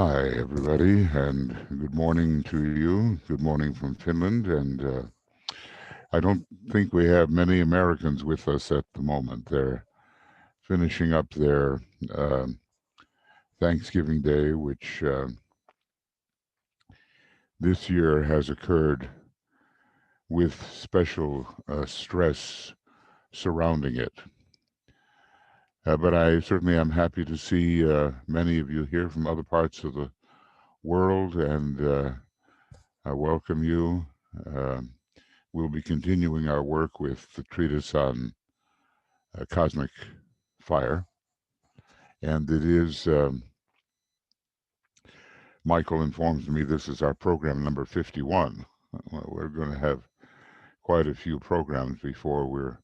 Hi, everybody, and good morning to you. Good morning from Finland. And I don't think we have many Americans with us at the moment. They're finishing up their Thanksgiving Day, which this year has occurred with special stress surrounding it. But I certainly am happy to see many of you here from other parts of the world, and I welcome you. Um We'll be continuing our work with the treatise on cosmic fire. And it is, Michael informs me this is our program number 51. We're going to have quite a few programs before we're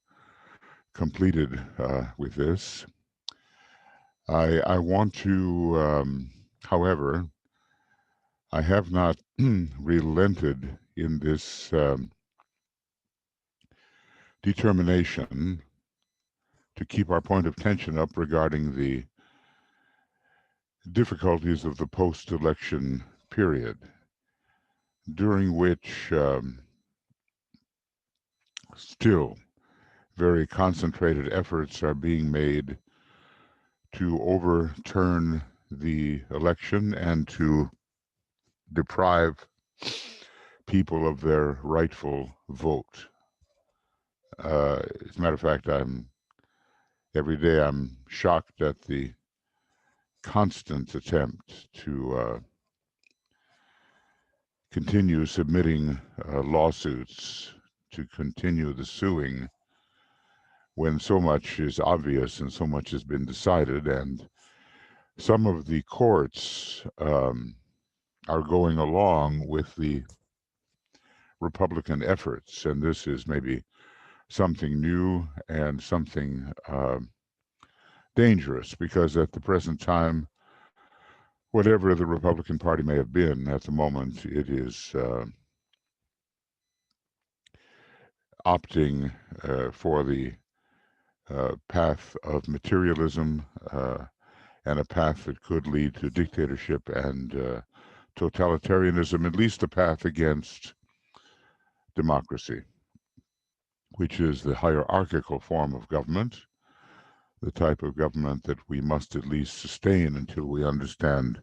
completed with this. I want to, however, I have not relented in this determination to keep our point of tension up regarding the difficulties of the post-election period, during which still very concentrated efforts are being made to overturn the election and to deprive people of their rightful vote. As a matter of fact, every day I'm shocked at the constant attempt to continue submitting lawsuits, to continue the suing, when so much is obvious and so much has been decided. And some of the courts are going along with the Republican efforts, and this is maybe something new and something dangerous, because at the present time, whatever the Republican Party may have been at the moment, it is opting for the path of materialism and a path that could lead to dictatorship and totalitarianism, at least a path against democracy, which is the hierarchical form of government, the type of government that we must at least sustain until we understand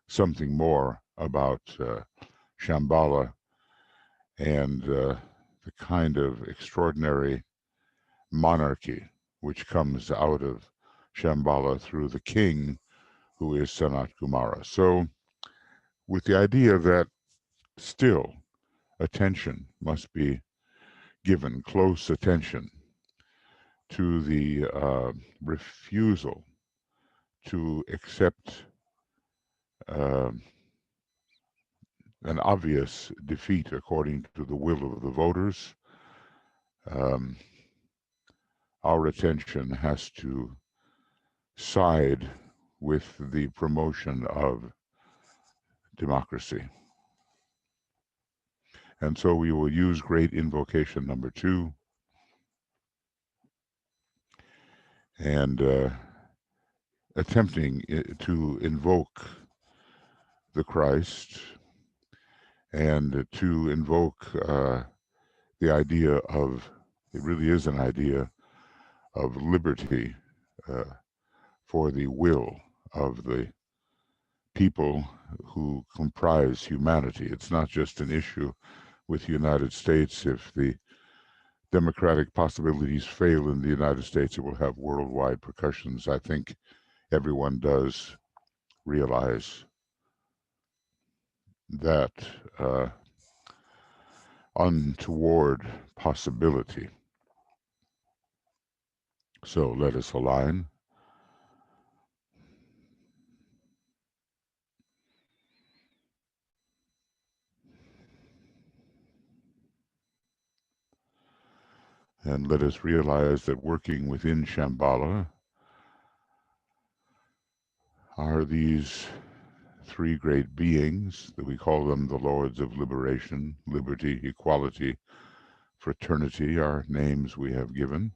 something more about Shambhala and the kind of extraordinary monarchy which comes out of Shambhala through the king, who is Sanat Kumara. So, with the idea that still attention must be given, close attention, to the refusal to accept an obvious defeat according to the will of the voters, um, our attention has to side with the promotion of democracy. And so we will use great invocation number 2, and attempting to invoke the Christ and to invoke the idea of, it really is an idea of liberty uh, for the will of the people who comprise humanity. It's not just an issue with the United States. If the democratic possibilities fail in the United States, it will have worldwide repercussions. I think everyone does realize that untoward possibility. So let us align. And let us realize that working within Shambhala are these 3 great beings, that we call them the Lords of Liberation. Liberty, equality, fraternity are names we have given.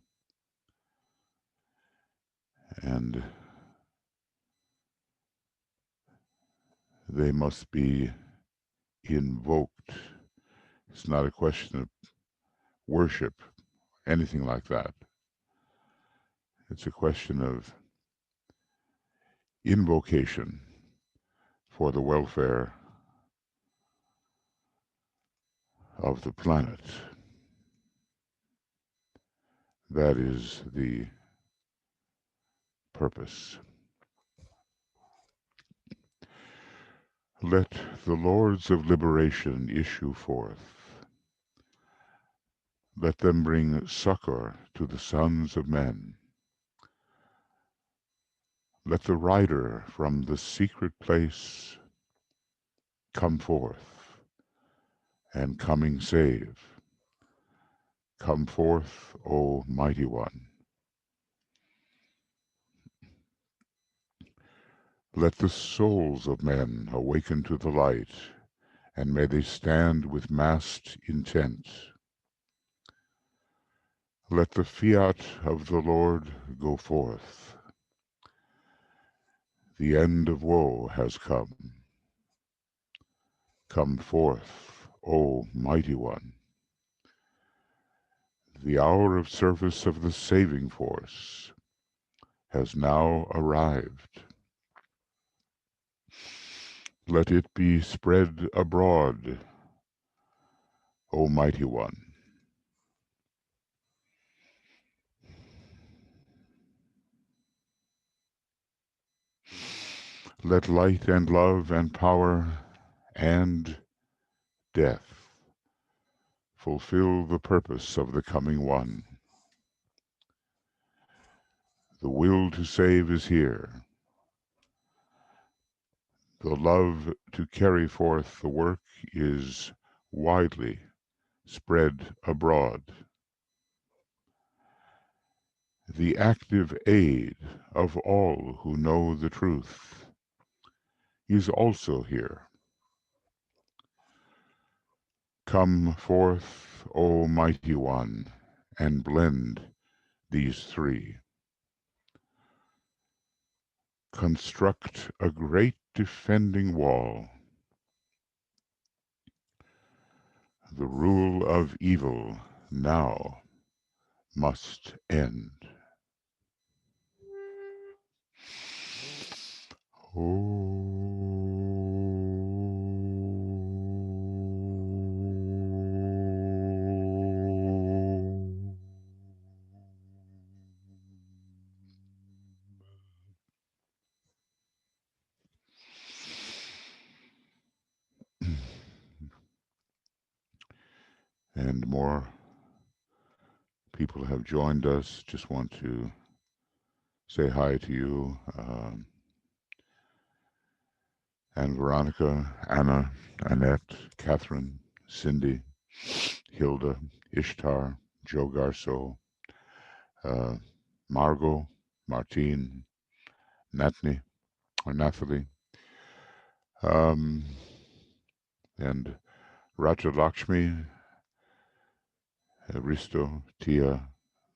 And they must be invoked. It's not a question of worship, anything like that. It's a question of invocation for the welfare of the planet. That is the purpose. Let the Lords of Liberation issue forth. Let them bring succor to the sons of men. Let the rider from the secret place come forth, and coming save. Come forth, O Mighty One. Let the souls of men awaken to the light, and may they stand with massed intent. Let the fiat of the Lord go forth. The end of woe has come. Come forth, O Mighty One. The hour of service of the saving force has now arrived. Let it be spread abroad, O Mighty One. Let light and love and power and death fulfill the purpose of the coming one. The will to save is here. The love to carry forth the work is widely spread abroad. The active aid of all who know the truth is also here. Come forth, O Mighty One, and blend these three. Construct a great defending wall. The rule of evil now must end. And more people have joined us. Just want to say hi to you. And Veronica, Anna, Annette, Catherine, Cindy, Hilda, Ishtar, Joe Garceau, Margot, Martine, Nathalie, and Raja Lakshmi, Risto, Tia,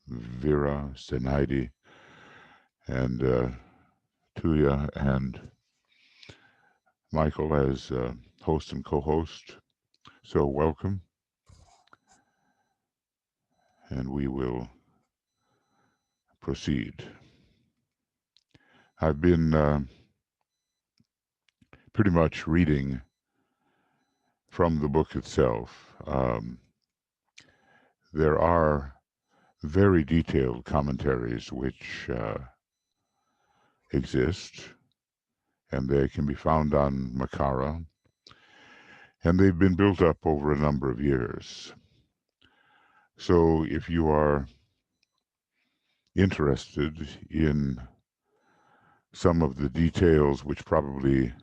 Vera, Senaidi, and Tuya and Michael as host and co-host. So welcome, and we will proceed. I've been pretty much reading from the book itself. There are very detailed commentaries which exist, and they can be found on Makara, and they've been built up over a number of years. So if you are interested in some of the details which probably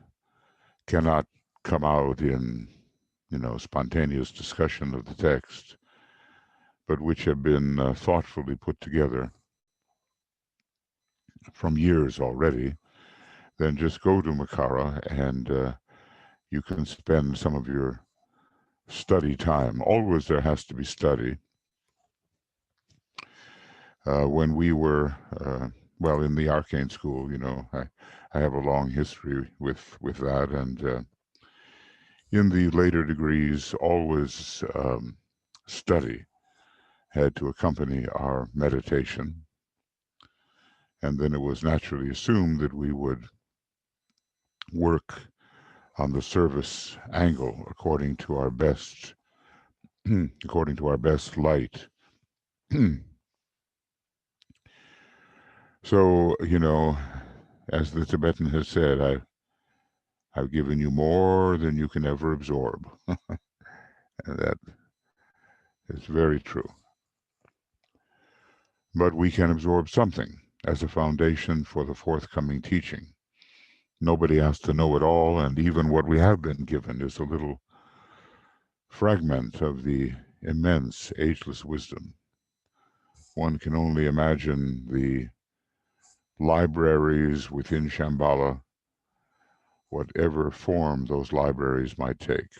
cannot come out in, spontaneous discussion of the text, but which have been thoughtfully put together from years already, then just go to Makara and you can spend some of your study time. Always there has to be study. When we were well, in the arcane school, I have a long history with that, and in the later degrees, always study had to accompany our meditation, and then it was naturally assumed that we would work on the service angle according to our best according to our best light. So, as the Tibetan has said, I've given you more than you can ever absorb. And that is very true. But we can absorb something as a foundation for the forthcoming teaching. Nobody has to know it all, and even what we have been given is a little fragment of the immense, ageless wisdom. One can only imagine the libraries within Shambhala, whatever form those libraries might take.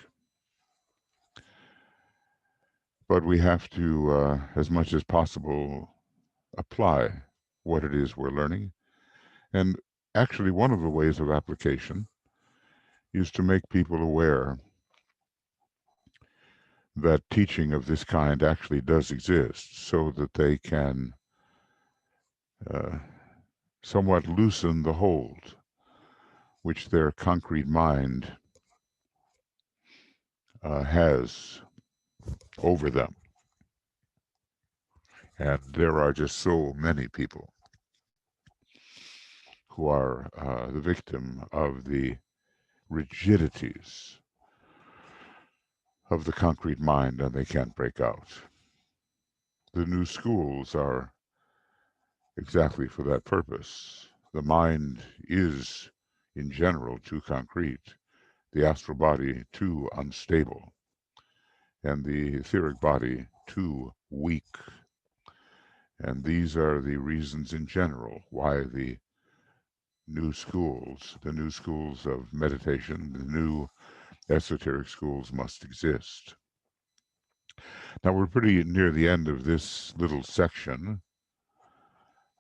But we have to, as much as possible, apply what it is we're learning. And actually, one of the ways of application is to make people aware that teaching of this kind actually does exist, so that they can uh, somewhat loosen the hold which their concrete mind has over them. And there are just so many people who are the victim of the rigidities of the concrete mind, and they can't break out. The new schools are exactly for that purpose. The mind is, in general, too concrete, the astral body too unstable, and the etheric body too weak. And these are the reasons in general why the new schools of meditation, the new esoteric schools must exist. Now, we're pretty near the end of this little section.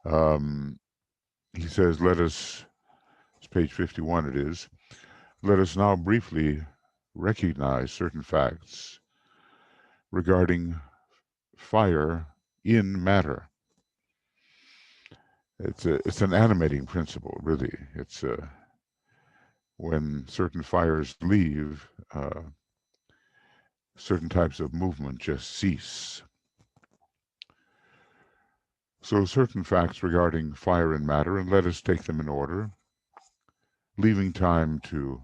He says, it's page 51 it is, let us now briefly recognize certain facts regarding fire in matter. It's an animating principle, really. It's when certain fires leave, certain types of movement just cease. So certain facts regarding fire and matter, and let us take them in order, leaving time to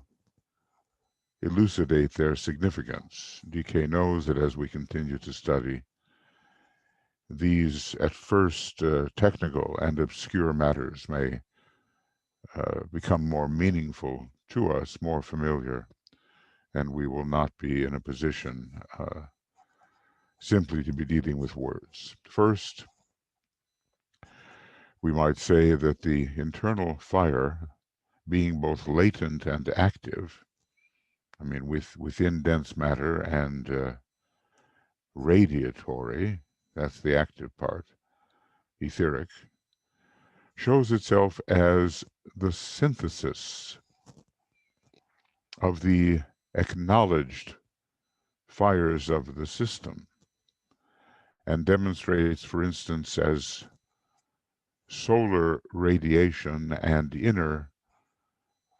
elucidate their significance. DK knows that as we continue to study, these at first technical and obscure matters may become more meaningful to us, more familiar, and we will not be in a position simply to be dealing with words. First, we might say that the internal fire, being both latent and active, I mean, within dense matter and radiatory, that's the active part, etheric, shows itself as the synthesis of the acknowledged fires of the system, and demonstrates, for instance, as solar radiation and inner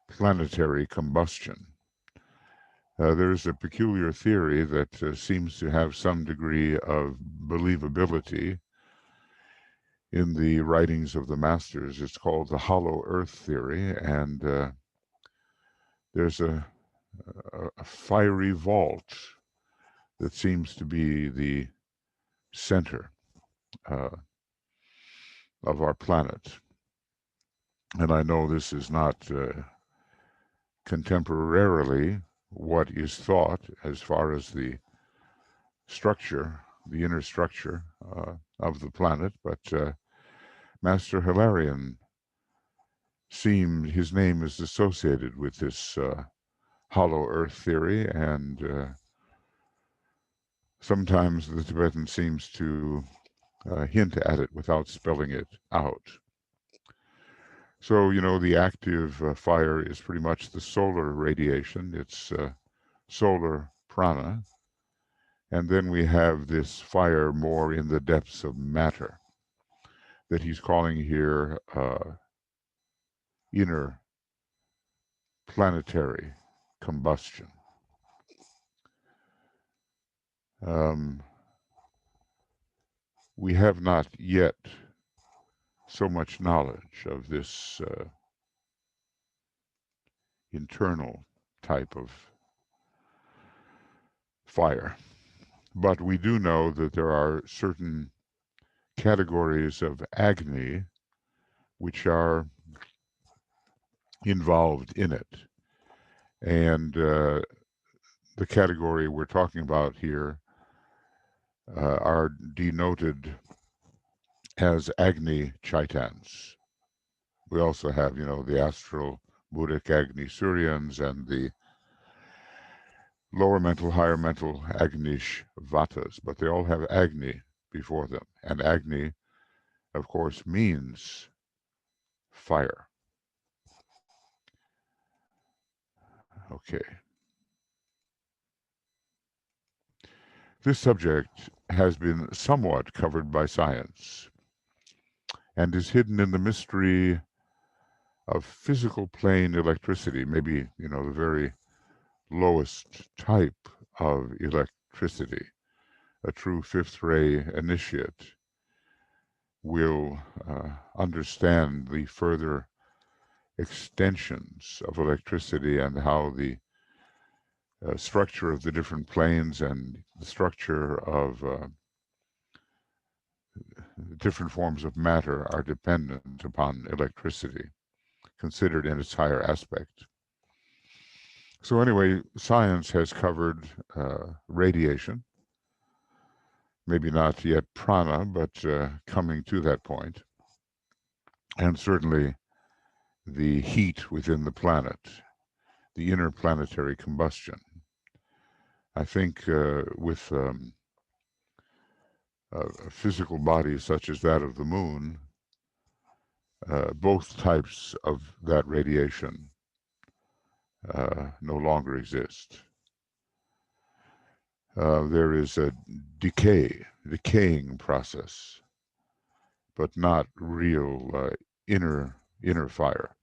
planetary combustion. There's a peculiar theory that seems to have some degree of believability in the writings of the masters. It's called the hollow earth theory, and there's a fiery vault that seems to be the center uh, of our planet. And I know this is not contemporarily what is thought as far as the structure, the inner structure of the planet, but Master Hilarion his name is associated with this hollow earth theory, and sometimes the Tibetan seems to hint at it without spelling it out. So, the active fire is pretty much the solar radiation. It's solar prana. And then we have this fire more in the depths of matter that he's calling here inner planetary combustion. Um, we have not yet so much knowledge of this internal type of fire. But we do know that there are certain categories of Agni which are involved in it. And the category we're talking about here are denoted as Agni Chaitans. We also have, the astral Buddhic Agni Suryans and the lower mental, higher mental Agnish Vatas, but they all have Agni before them. And Agni, of course, means fire. Okay. This subject has been somewhat covered by science and is hidden in the mystery of physical plane electricity, maybe, the very lowest type of electricity. A true fifth ray initiate will understand the further extensions of electricity and how the structure of the different planes and the structure of different forms of matter are dependent upon electricity, considered in its higher aspect. So anyway, science has covered radiation, maybe not yet prana, but coming to that point, and certainly the heat within the planet, the interplanetary combustion. I think with a physical body such as that of the moon, both types of that radiation no longer exist. There is a decaying process, but not real inner fire,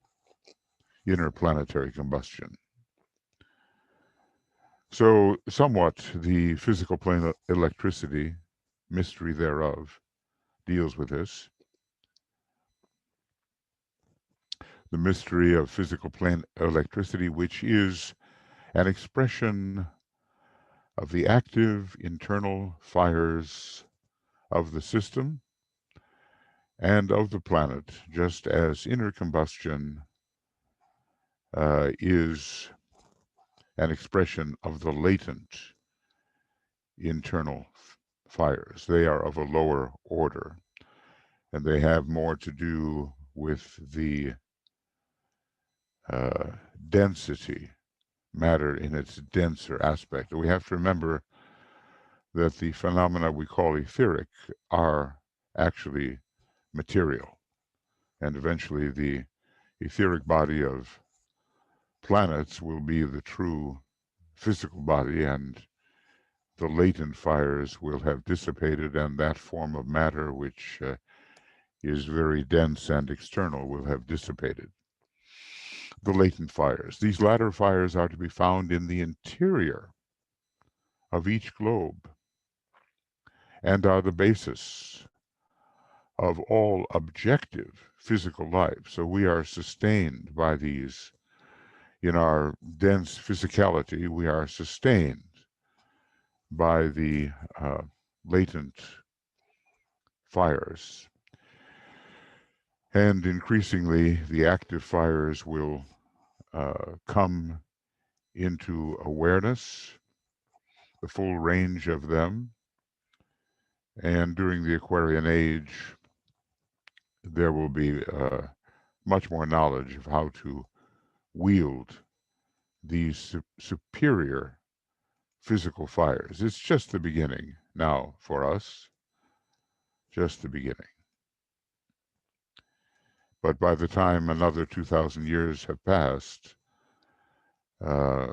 interplanetary combustion. So, somewhat the physical plane electricity, mystery thereof, deals with this. The mystery of physical plane electricity, which is an expression of the active internal fires of the system and of the planet, just as inner combustion is an expression of the latent internal fires. They are of a lower order, and they have more to do with the density, matter in its denser aspect. We have to remember that the phenomena we call etheric are actually material, and eventually the etheric body of planets will be the true physical body, and the latent fires will have dissipated, and that form of matter which is very dense and external will have dissipated. The latent fires. These latter fires are to be found in the interior of each globe and are the basis of all objective physical life. So we are sustained by these. In our dense physicality, we are sustained by the latent fires. And increasingly, the active fires will come into awareness, the full range of them. And during the Aquarian Age, there will be much more knowledge of how to wield these superior physical fires. It's just the beginning now for us, just the beginning. But by the time another 2,000 years have passed, uh,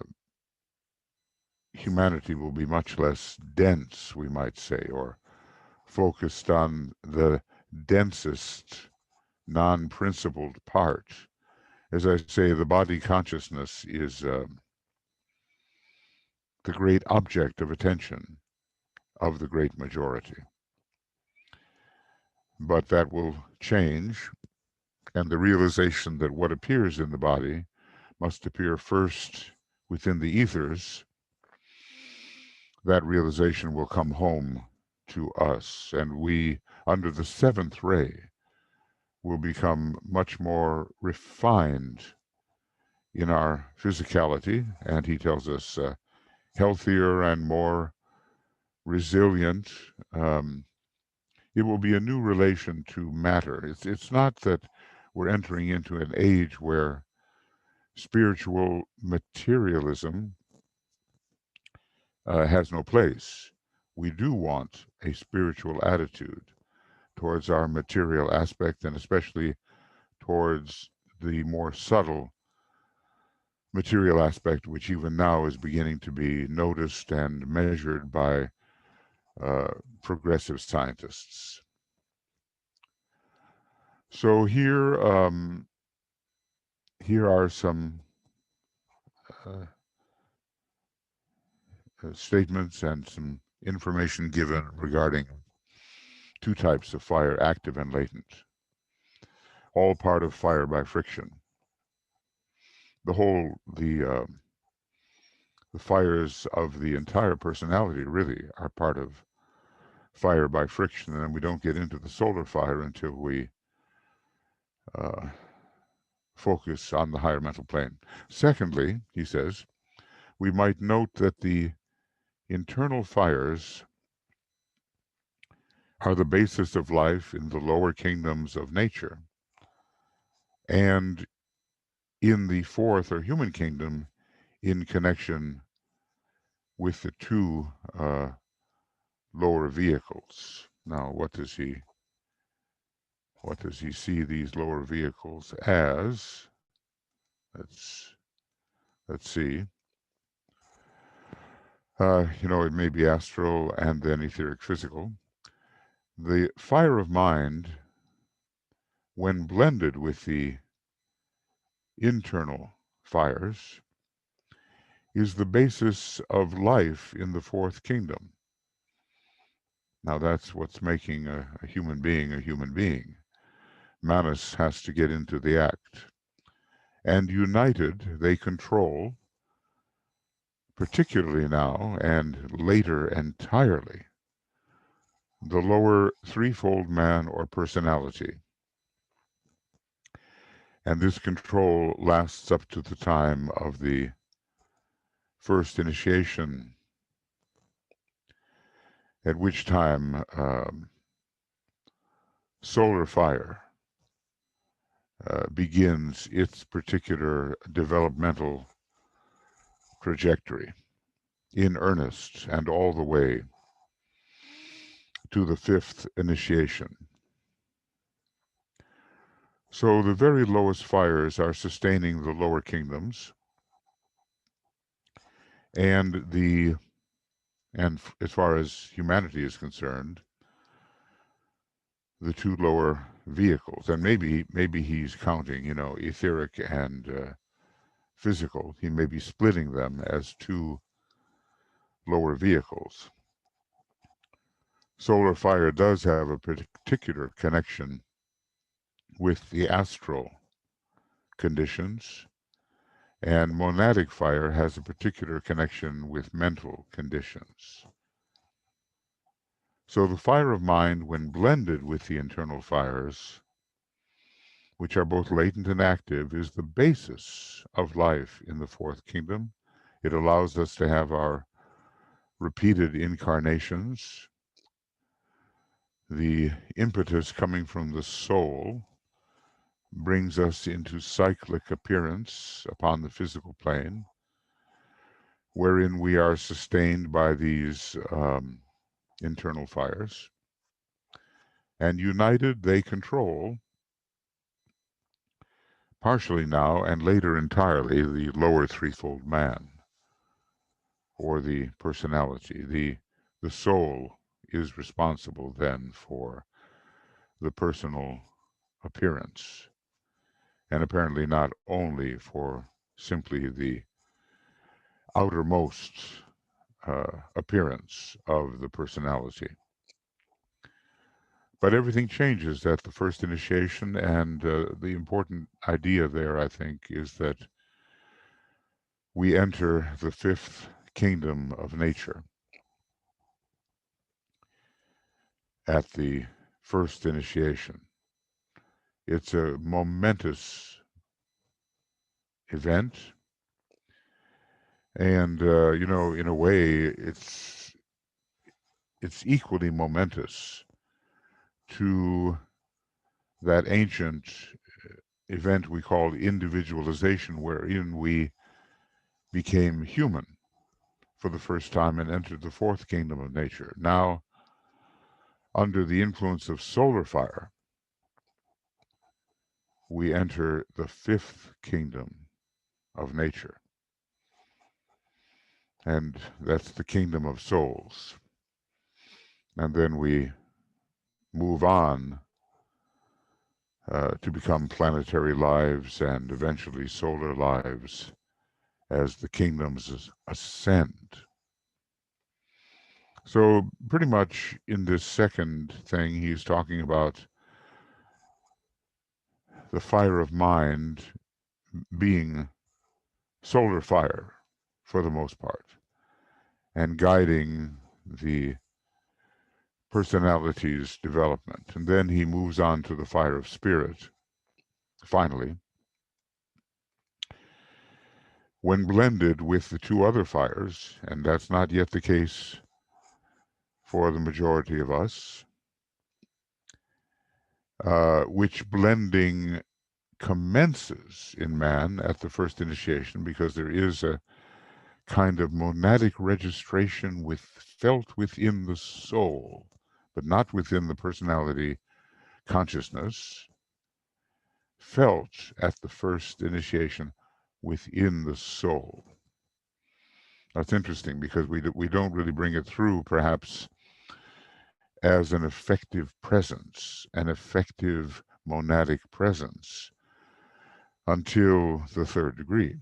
humanity will be much less dense, we might say, or focused on the densest, non-principled part. As I say, the body consciousness is the great object of attention of the great majority. But that will change, and the realization that what appears in the body must appear first within the ethers, that realization will come home to us, and we, under the seventh ray, will become much more refined in our physicality, and he tells us healthier and more resilient. It will be a new relation to matter. It's not that we're entering into an age where spiritual materialism has no place. We do want a spiritual attitude towards our material aspect, and especially towards the more subtle material aspect, which even now is beginning to be noticed and measured by uh, progressive scientists. So here are some uh, statements and some information given regarding two types of fire, active and latent, all part of fire by friction. The fires of the entire personality really are part of fire by friction, and we don't get into the solar fire until we uh, focus on the higher mental plane. Secondly, he says, we might note that the internal fires are the basis of life in the lower kingdoms of nature, and in the fourth or human kingdom in connection with the two lower vehicles. Now, what does he see these lower vehicles as? Let's see. It may be astral and then etheric physical. The fire of mind, when blended with the internal fires, is the basis of life in the fourth kingdom. Now that's what's making a human being a human being. Manas has to get into the act. And united, they control, particularly now and later entirely, the lower threefold man or personality. And this control lasts up to the time of the first initiation, at which time solar fire begins its particular developmental trajectory in earnest and all the way to the fifth initiation. So the very lowest fires are sustaining the lower kingdoms, and as far as humanity is concerned, the two lower vehicles. And maybe he's counting, etheric and physical. He may be splitting them as two lower vehicles. Solar fire does have a particular connection with the astral conditions, and monadic fire has a particular connection with mental conditions. So the fire of mind, when blended with the internal fires, which are both latent and active, is the basis of life in the fourth kingdom. It allows us to have our repeated incarnations. The impetus coming from the soul brings us into cyclic appearance upon the physical plane, wherein we are sustained by these internal fires. And united, they control partially now and later entirely the lower threefold man, or the personality. The soul is responsible then for the personal appearance, and apparently not only for simply the outermost appearance of the personality. But everything changes at the first initiation, and the important idea there, I think, is that we enter the fifth kingdom of nature at the first initiation. It's a momentous event, and in a way, it's equally momentous to that ancient event we called individualization, wherein we became human for the first time and entered the fourth kingdom of nature. Now, under the influence of solar fire, we enter the fifth kingdom of nature, and that's the kingdom of souls. And then we move on to become planetary lives and eventually solar lives as the kingdoms ascend. So pretty much in this second thing, he's talking about the fire of mind being solar fire for the most part, and guiding the personality's development. And then he moves on to the fire of spirit, finally. When blended with the two other fires, and that's not yet the case for the majority of us, which blending commences in man at the first initiation, because there is a kind of monadic registration felt within the soul, but not within the personality consciousness, felt at the first initiation within the soul. That's interesting, because we don't really bring it through, perhaps, as an effective presence, an effective monadic presence, until the third degree.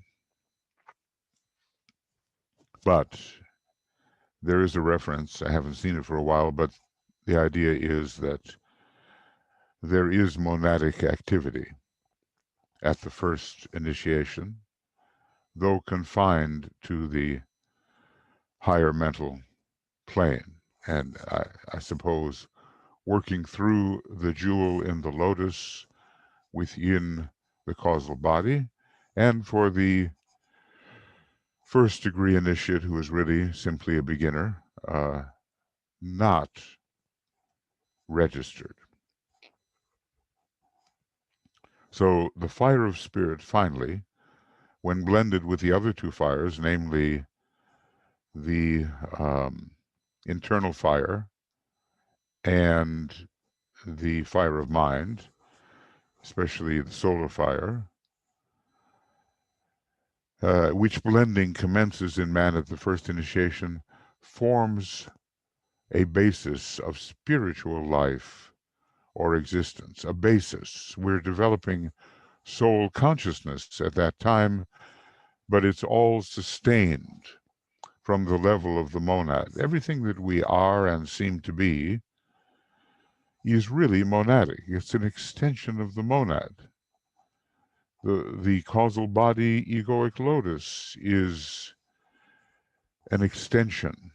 But there is a reference, I haven't seen it for a while, but the idea is that there is monadic activity at the first initiation, though confined to the higher mental plane. And I suppose working through the jewel in the lotus within the causal body, and for the first degree initiate who is really simply a beginner, not registered. So the fire of spirit, finally, when blended with the other two fires, namely the internal fire and the fire of mind, especially the solar fire, which blending commences in man at the first initiation, forms a basis of spiritual life or existence, a basis. We're developing soul consciousness at that time, but it's all sustained from the level of the monad. Everything that we are and seem to be is really monadic. It's an extension of the monad. The causal body egoic lotus is an extension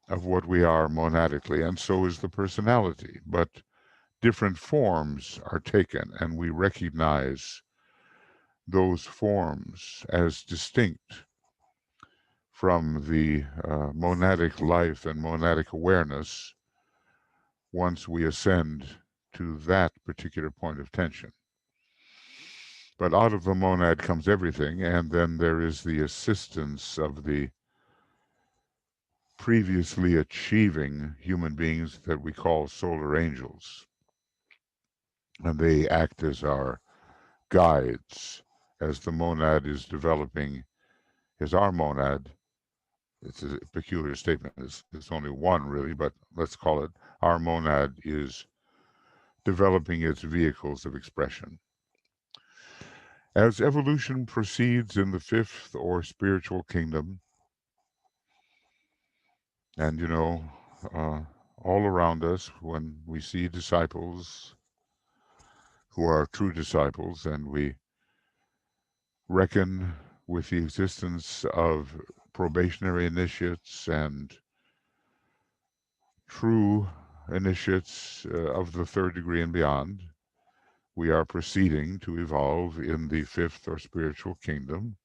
of what we are monadically, and so is the personality. But different forms are taken, and we recognize those forms as distinct from the monadic life and monadic awareness once we ascend to that particular point of tension. But out of the monad comes everything, and then there is the assistance of the previously achieving human beings that we call solar angels. And they act as our guides as the monad is developing, as our monad, it's a peculiar statement, it's only one really, but let's call it, our monad is developing its vehicles of expression. As evolution proceeds in the fifth or spiritual kingdom, and all around us, when we see disciples who are true disciples, and we reckon with the existence of probationary initiates and true initiates of the third degree and beyond, we are proceeding to evolve in the fifth or spiritual kingdom.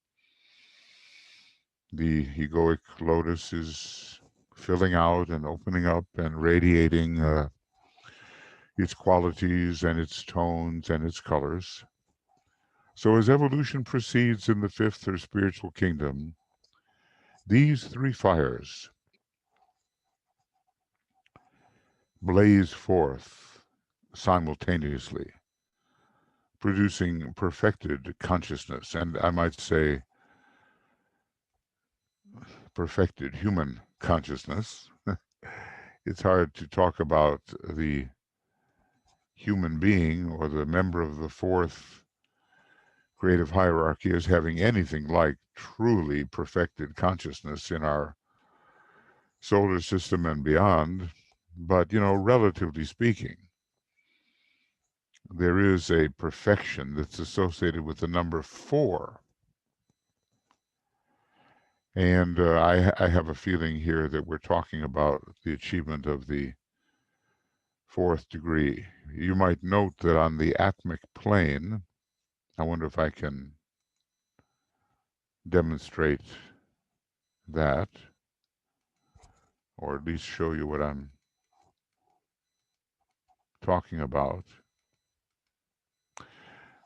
The egoic lotus is filling out and opening up and radiating its qualities and its tones and its colors. So as evolution proceeds in the fifth or spiritual kingdom, these three fires blaze forth simultaneously, producing perfected consciousness, and I might say perfected human consciousness. It's hard to talk about the human being or the member of the fourth creative hierarchy as having anything like truly perfected consciousness in our solar system and beyond. But, relatively speaking, there is a perfection that's associated with the number 4. And I have a feeling here that we're talking about the achievement of the fourth degree. You might note that on the atmic plane, I wonder if I can demonstrate that, or at least show you what I'm talking about.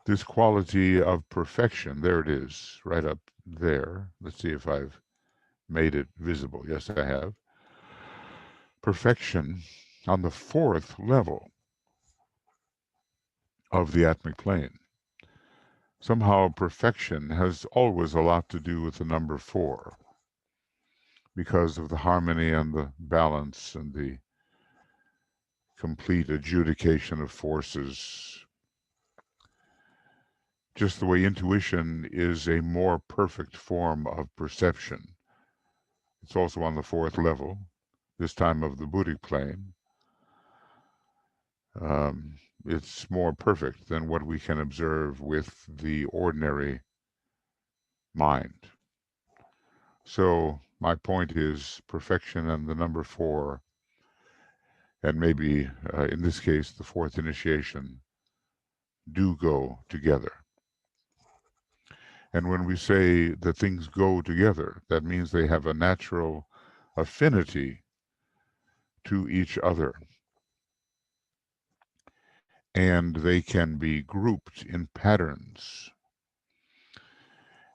This quality of perfection, there it is, right up there. Let's see if I've made it visible. Yes, I have. Perfection on the 4th level of the atmic plane. Somehow perfection has always a lot to do with the number 4 because of the harmony and the balance and the complete adjudication of forces. Just the way intuition is a more perfect form of perception. It's also on the 4th level, this time of the Buddhic plane. It's more perfect than what we can observe with the ordinary mind. So my point is perfection and the number 4, and maybe in this case the 4th initiation, do go together. And when we say that things go together, that means they have a natural affinity to each other. And they can be grouped in patterns.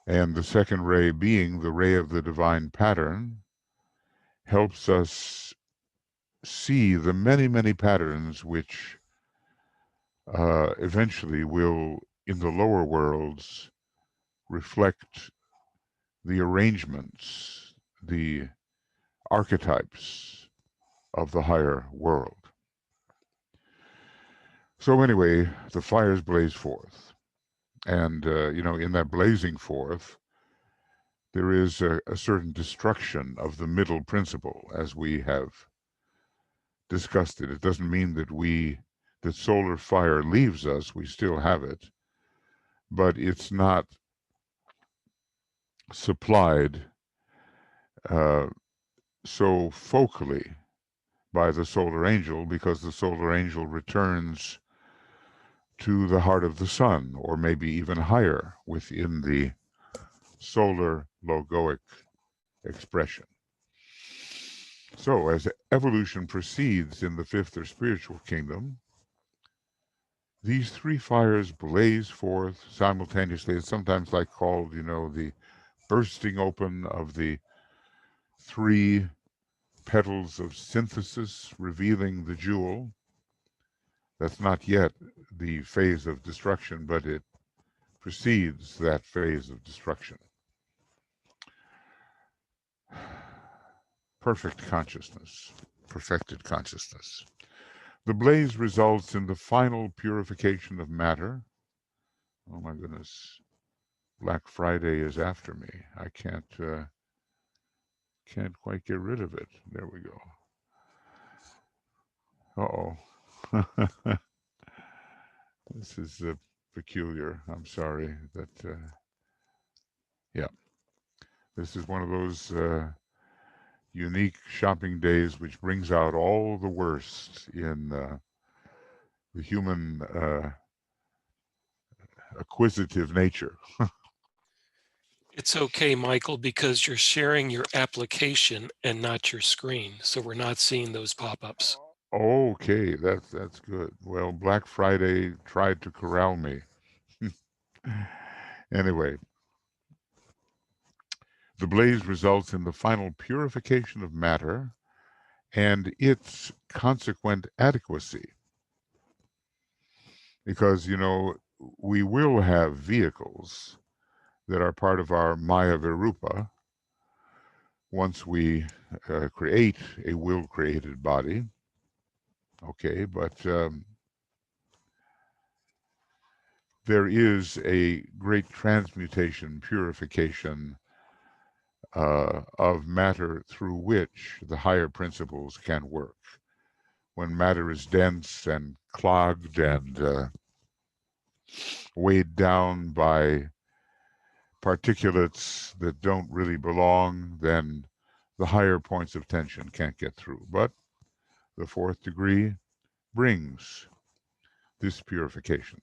And the second ray, being the ray of the divine pattern, helps us see the many, many patterns which eventually will, in the lower worlds, reflect the arrangements, the archetypes of the higher world. So anyway, the fires blaze forth. And, in that blazing forth, there is a certain destruction of the middle principle, as we have discussed it. It doesn't mean that solar fire leaves us. We still have it. But it's not supplied so focally by the solar angel, because the solar angel returns to the heart of the sun, or maybe even higher within the solar logoic expression. So as evolution proceeds in the fifth or spiritual kingdom, these three fires blaze forth simultaneously. It's sometimes like called, the bursting open of the 3 petals of synthesis, revealing the jewel. That's not yet the phase of destruction, but it precedes that phase of destruction. Perfect consciousness, perfected consciousness. The blaze results in the final purification of matter. Oh my goodness, Black Friday is after me. I can't quite get rid of it. There we go. Uh-oh. This is peculiar. I'm sorry that, yeah. This is one of those unique shopping days which brings out all the worst in the human acquisitive nature. It's okay, Michael, because you're sharing your application and not your screen, so we're not seeing those pop-ups. Okay, that's good. Well, Black Friday tried to corral me. Anyway, the blaze results in the final purification of matter and its consequent adequacy. Because, you know, we will have vehicles that are part of our Maya Virupa once we create a will-created body. Okay, but there is a great transmutation, purification of matter through which the higher principles can work. When matter is dense and clogged and weighed down by particulates that don't really belong, then the higher points of tension can't get through. But the fourth degree brings this purification.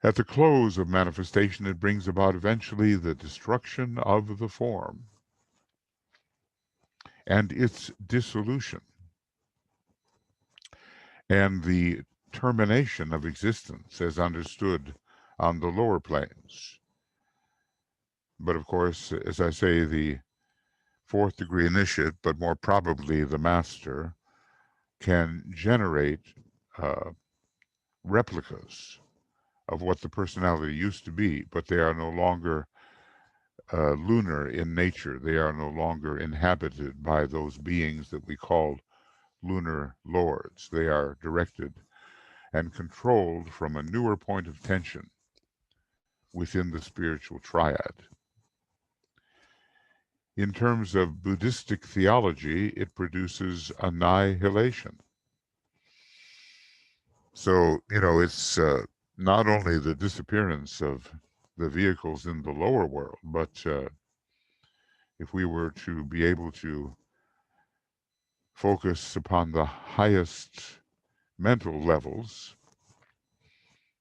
At the close of manifestation, it brings about eventually the destruction of the form and its dissolution and the termination of existence as understood on the lower planes. But of course, as I say, the fourth degree initiate, but more probably the master, can generate replicas of what the personality used to be, but they are no longer lunar in nature. They are no longer inhabited by those beings that we call lunar lords. They are directed and controlled from a newer point of tension within the spiritual triad. In terms of Buddhistic theology, it produces annihilation. So, you know, it's not only the disappearance of the vehicles in the lower world, but if we were to be able to focus upon the highest mental levels,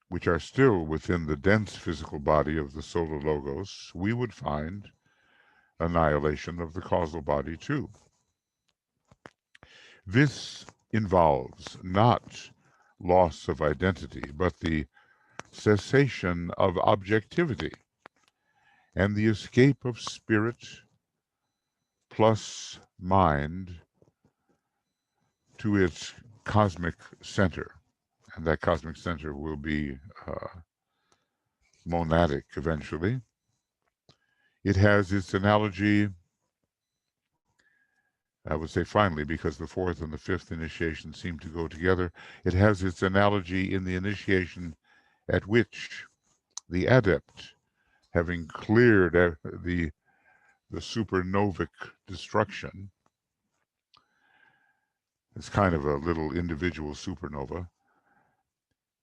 which are still within the dense physical body of the solar logos, we would find annihilation of the causal body too. This involves not loss of identity, but the cessation of objectivity and the escape of spirit plus mind to its cosmic center. And that cosmic center will be monadic eventually. It has its analogy, I would say finally, because the fourth and the fifth initiation seem to go together, it has its analogy in the initiation at which the adept, having cleared the supernovic destruction, it's kind of a little individual supernova.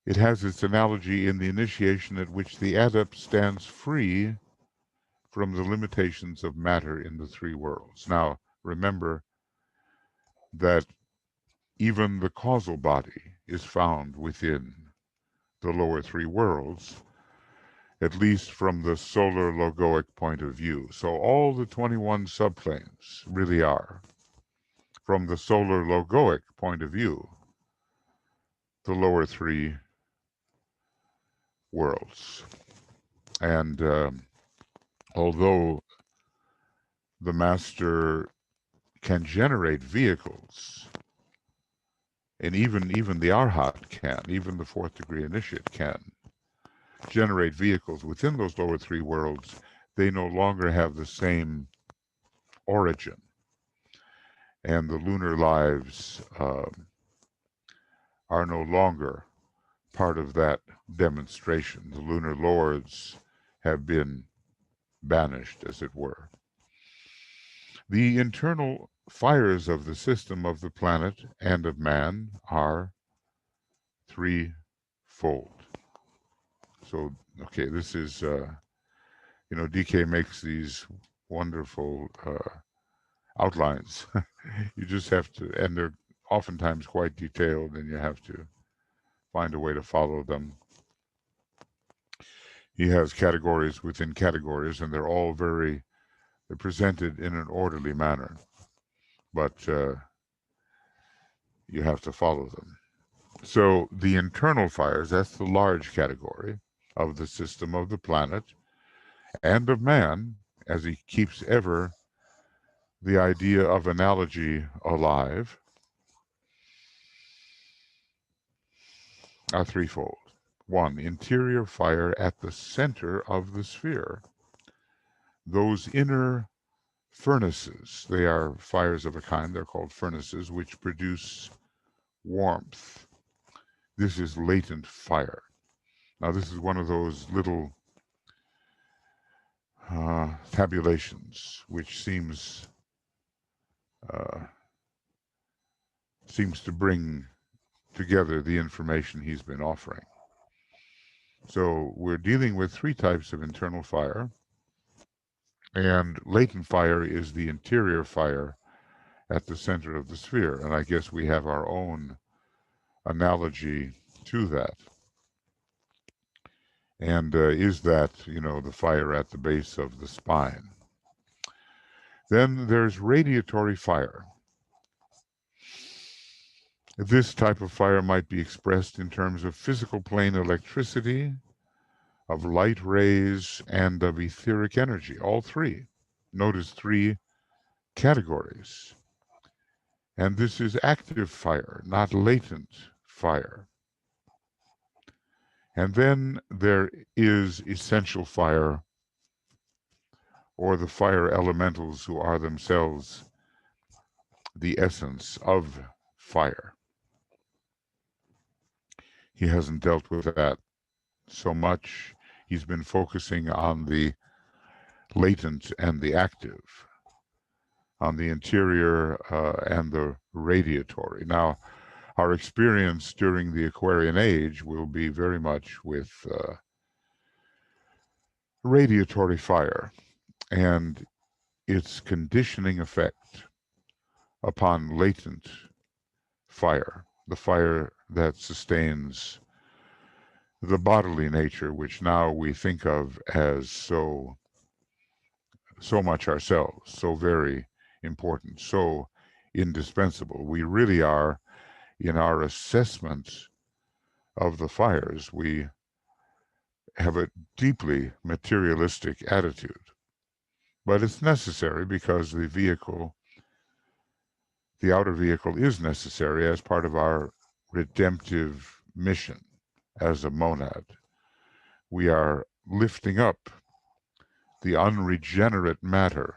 It has its analogy in the initiation at which the adept stands free from the limitations of matter in the three worlds. Now, remember that even the causal body is found within the lower three worlds, at least from the solar logoic point of view. So all the 21 subplanes really are, from the solar logoic point of view, the lower three worlds. And although the master can generate vehicles, and even the Arhat can, even the fourth degree initiate can, generate vehicles within those lower three worlds, they no longer have the same origin. And the lunar lives are no longer part of that demonstration. The lunar lords have been banished, as it were. The internal fires of the system of the planet and of man are threefold. So, okay, this is, DK makes these wonderful outlines. You just have to, and they're oftentimes quite detailed, and you have to find a way to follow them. He has categories within categories, and they're presented in an orderly manner, but you have to follow them. So the internal fires, that's the large category of the system of the planet and of man, as he keeps ever the idea of analogy alive, are threefold. One, interior fire at the center of the sphere. Those inner furnaces, they are fires of a kind, they're called furnaces, which produce warmth. This is latent fire. Now, this is one of those little tabulations which seems to bring together the information he's been offering. So we're dealing with three types of internal fire, and latent fire is the interior fire at the center of the sphere. And I guess we have our own analogy to that. And is that, the fire at the base of the spine. Then there's radiatory fire. This type of fire might be expressed in terms of physical plane electricity, of light rays, and of etheric energy, all three. Notice three categories. And this is active fire, not latent fire. And then there is essential fire, or the fire elementals who are themselves the essence of fire. He hasn't dealt with that so much. He's been focusing on the latent and the active, on the interior and the radiatory. Now, our experience during the Aquarian Age will be very much with radiatory fire and its conditioning effect upon latent fire, the fire that sustains the bodily nature, which now we think of as so much ourselves, so very important, so indispensable. We really are, in our assessment of the fires, we have a deeply materialistic attitude. But it's necessary because the outer vehicle is necessary as part of our redemptive mission as a monad. We are lifting up the unregenerate matter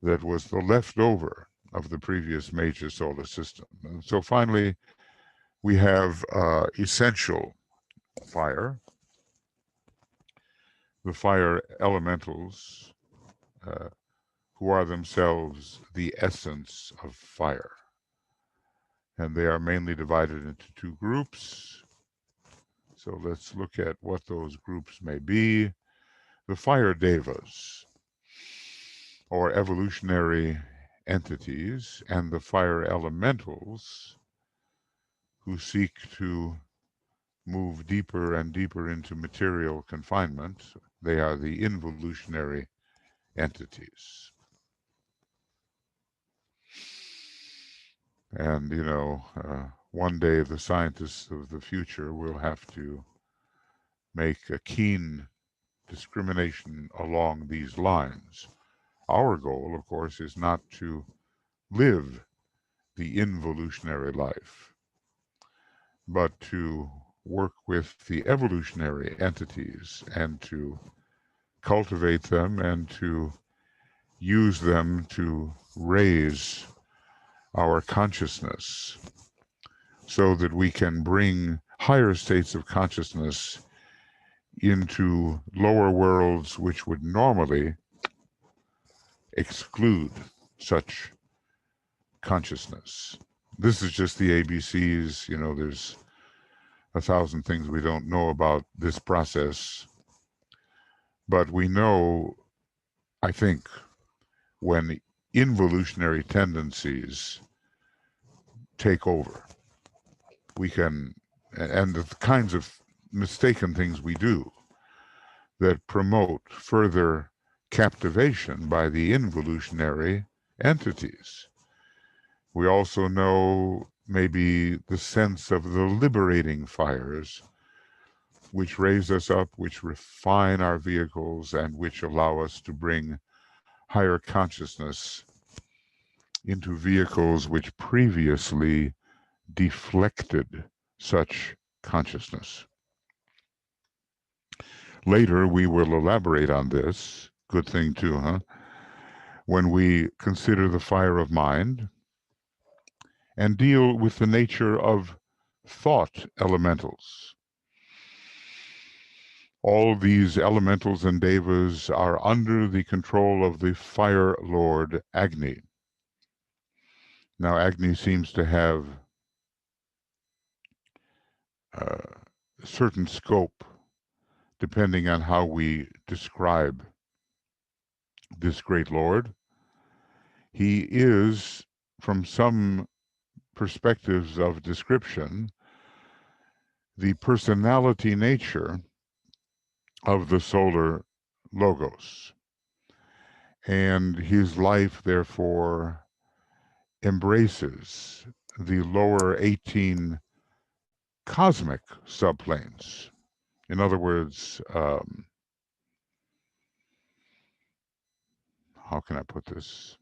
that was the leftover of the previous major solar system. And so finally, we have essential fire, the fire elementals, who are themselves the essence of fire. And they are mainly divided into two groups. So let's look at what those groups may be. The fire devas, or evolutionary entities, and the fire elementals, who seek to move deeper and deeper into material confinement. They are the involutionary entities. And, one day the scientists of the future will have to make a keen discrimination along these lines. Our goal, of course, is not to live the involutionary life, but to work with the evolutionary entities and to cultivate them and to use them to raise our consciousness so that we can bring higher states of consciousness into lower worlds which would normally exclude such consciousness. This is just the ABCs. You know, there's 1,000 things we don't know about this process, but we know, I think, when involutionary tendencies take over, we can, and the kinds of mistaken things we do that promote further captivation by the involutionary entities. We also know maybe the sense of the liberating fires which raise us up, which refine our vehicles, and which allow us to bring higher consciousness into vehicles which previously deflected such consciousness. Later, we will elaborate on this. Good thing too, huh? When we consider the fire of mind and deal with the nature of thought elementals. All these elementals and devas are under the control of the fire lord Agni. Now, Agni seems to have certain scope depending on how we describe this great lord. He is, from some perspectives of description, the personality nature of the solar logos. And his life, therefore, embraces the lower 18 cosmic subplanes. In other words, how can I put this?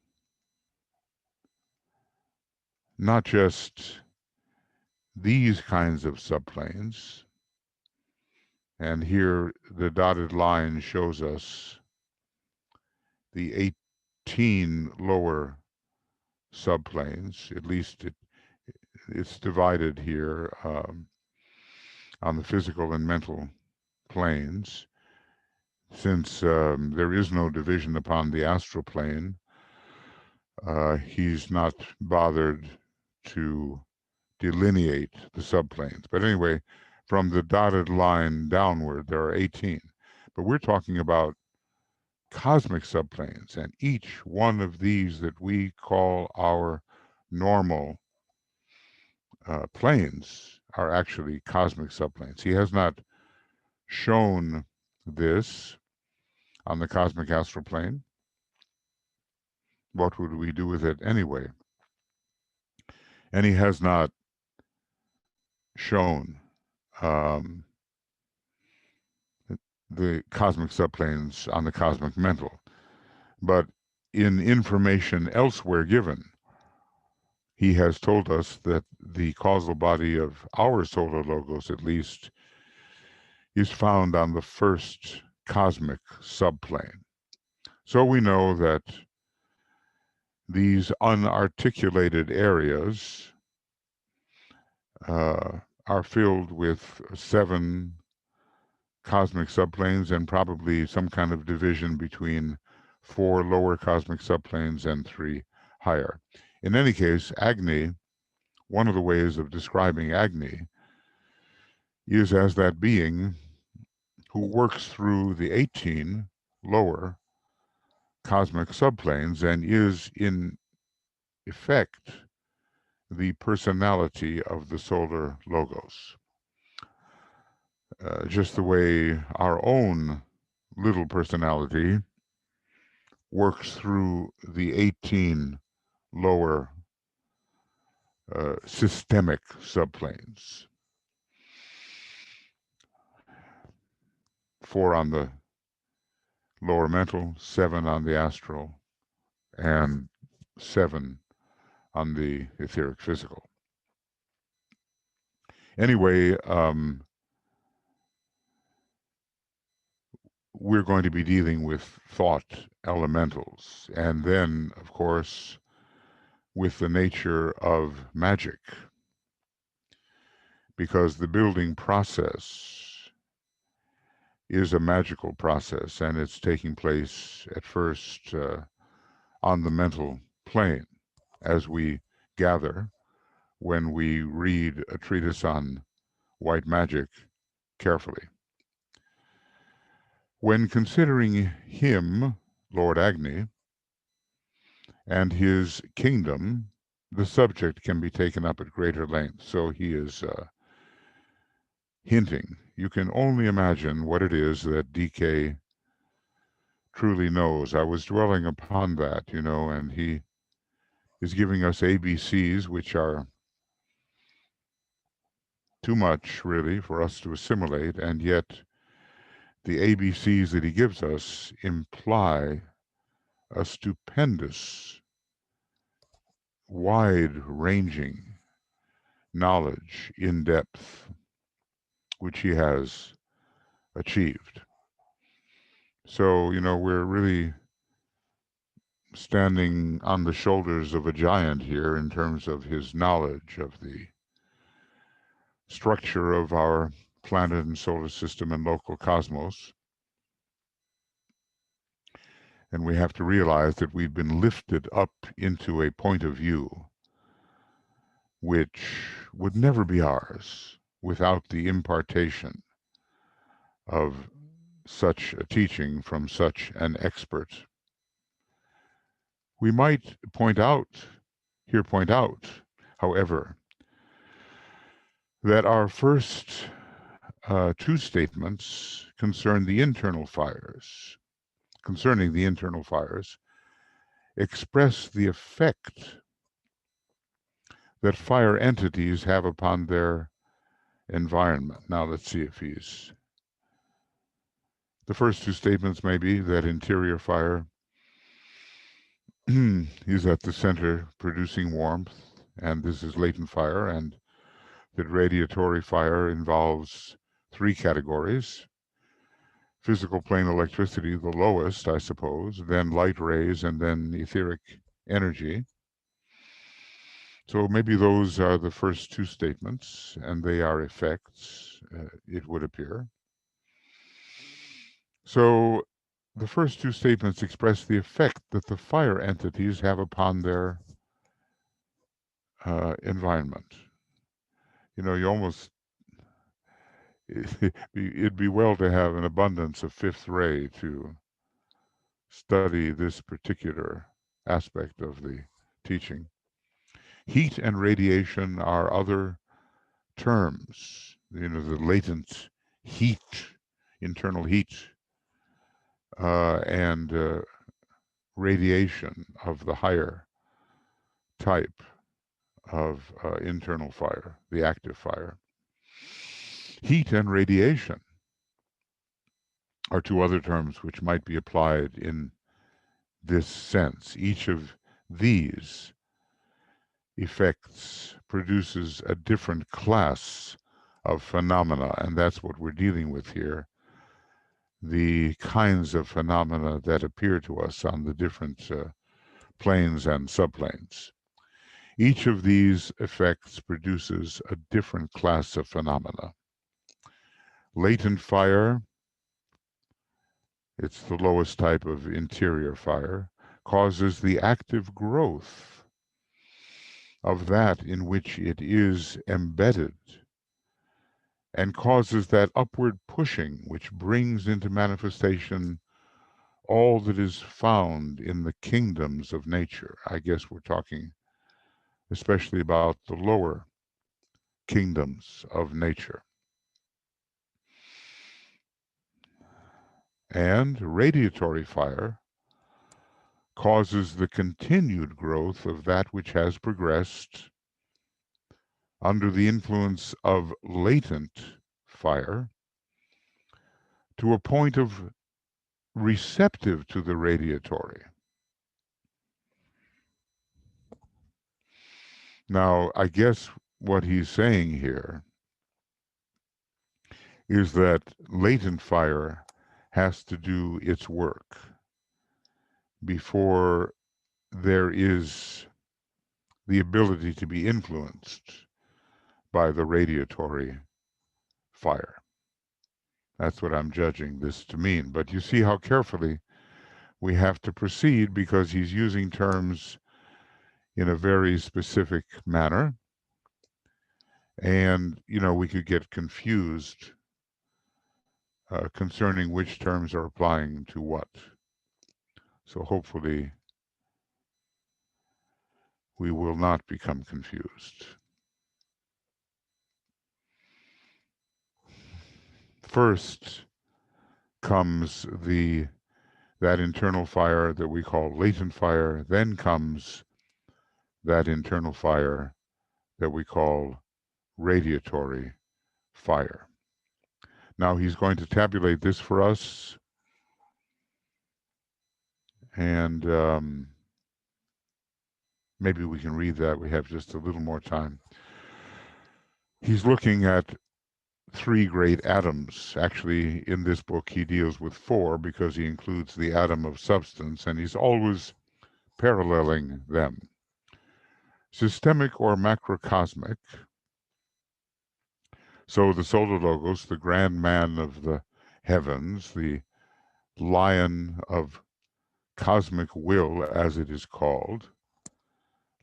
Not just these kinds of subplanes, and here the dotted line shows us the 18 lower subplanes. At least it's divided here on the physical and mental planes. Since there is no division upon the astral plane, he's not bothered to delineate the subplanes. But anyway, from the dotted line downward, there are 18. But we're talking about cosmic subplanes, and each one of these that we call our normal planes are actually cosmic subplanes. He has not shown this on the cosmic astral plane. What would we do with it anyway? And he has not shown the cosmic subplanes on the cosmic mental. But in information elsewhere given, he has told us that the causal body of our solar logos, at least, is found on the first cosmic subplane. So we know that these unarticulated areas are filled with 7 cosmic subplanes and probably some kind of division between 4 lower cosmic subplanes and 3 higher. In any case, Agni, one of the ways of describing Agni is as that being who works through the 18 lower cosmic subplanes and is in effect the personality of the solar logos. Just the way our own little personality works through the 18 lower systemic subplanes. 4 on the lower mental, 7 on the astral, and 7 on the etheric physical. Anyway, we're going to be dealing with thought elementals, and then, of course, with the nature of magic, because the building process is a magical process, and it's taking place at first on the mental plane, as we gather when we read A Treatise on White Magic carefully. When considering him, Lord Agni, and his kingdom, the subject can be taken up at greater length. So he is hinting. You can only imagine what it is that DK truly knows. I was dwelling upon that, and he is giving us ABCs, which are too much, really, for us to assimilate, and yet the ABCs that he gives us imply a stupendous, wide-ranging knowledge in depth, which he has achieved. So, we're really standing on the shoulders of a giant here in terms of his knowledge of the structure of our planet and solar system and local cosmos. And we have to realize that we've been lifted up into a point of view which would never be ours without the impartation of such a teaching from such an expert. We might point out, however, that our first two statements concerning the internal fires, express the effect that fire entities have upon their environment. Now let's see if he's... The first two statements may be that interior fire is at the center producing warmth, and this is latent fire, and that radiatory fire involves three categories: physical plane electricity, the lowest, I suppose, then light rays, and then etheric energy. So maybe those are the first two statements, and they are effects, it would appear. So the first two statements express the effect that the fire entities have upon their environment. You almost... it'd be well to have an abundance of fifth ray to study this particular aspect of the teaching. Heat and radiation are other terms. The latent heat, internal heat, and radiation of the higher type of internal fire, the active fire. Heat and radiation are two other terms which might be applied in this sense. Each of these effects produces a different class of phenomena, and that's what we're dealing with here. The kinds of phenomena that appear to us on the different planes and subplanes. Each of these effects produces a different class of phenomena. Latent fire, it's the lowest type of interior fire, causes the active growth of that in which it is embedded, and causes that upward pushing which brings into manifestation all that is found in the kingdoms of nature. I guess we're talking especially about the lower kingdoms of nature. And radiatory fire causes the continued growth of that which has progressed under the influence of latent fire to a point of receptive to the radiatory. Now, I guess what he's saying here is that latent fire has to do its work before there is the ability to be influenced by the radiatory fire. That's what I'm judging this to mean. But you see how carefully we have to proceed because he's using terms in a very specific manner. And, we could get confused concerning which terms are applying to what. So hopefully we will not become confused. First comes that internal fire that we call latent fire. Then comes that internal fire that we call radiatory fire. Now he's going to tabulate this for us, and maybe we can read that. We have just a little more time. He's looking at 3 great atoms. Actually, in this book, he deals with 4 because he includes the atom of substance, and he's always paralleling them. Systemic or macrocosmic. So the solar logos, the grand man of the heavens, the lion of cosmic will, as it is called.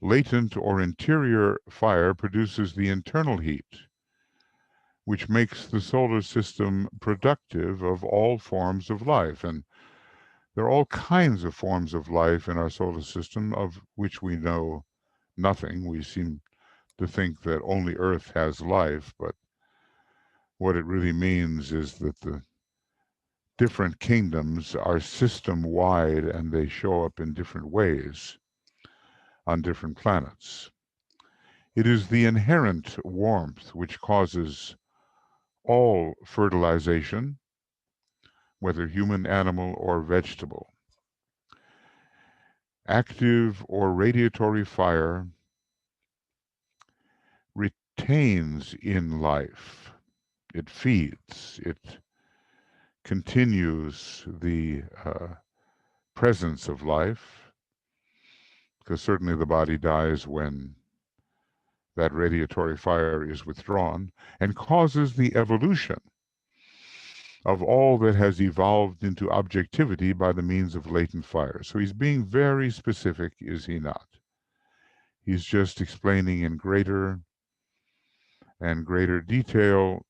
Latent or interior fire produces the internal heat, which makes the solar system productive of all forms of life. And there are all kinds of forms of life in our solar system of which we know nothing. We seem to think that only Earth has life, but what it really means is that the different kingdoms are system-wide and they show up in different ways on different planets. It is the inherent warmth which causes all fertilization, whether human, animal, or vegetable. Active or radiatory fire retains in life. It feeds, it continues the presence of life, because certainly the body dies when that radiatory fire is withdrawn, and causes the evolution of all that has evolved into objectivity by the means of latent fire. So he's being very specific, is he not? He's just explaining in greater and greater detail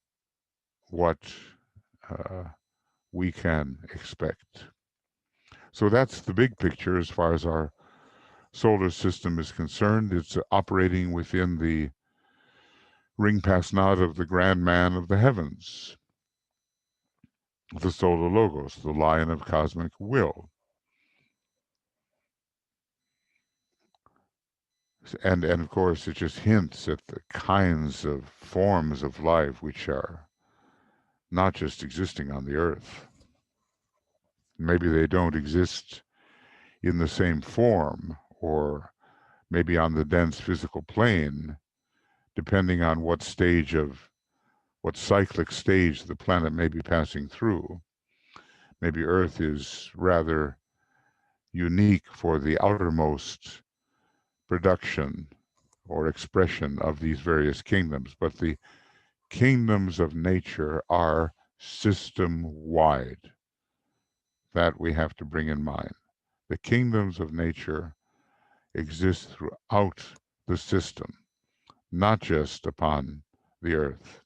what we can expect. So that's the big picture as far as our solar system is concerned. It's operating within the ring pas not of the grand man of the heavens, the solar logos, the lion of cosmic will. And of course, it just hints at the kinds of forms of life which are not just existing on the earth. Maybe they don't exist in the same form, or maybe on the dense physical plane, depending on what cyclic stage the planet may be passing through. Maybe Earth is rather unique for the outermost production or expression of these various kingdoms, but the kingdoms of nature are system-wide. That we have to bring in mind. The kingdoms of nature exist throughout the system, not just upon the earth.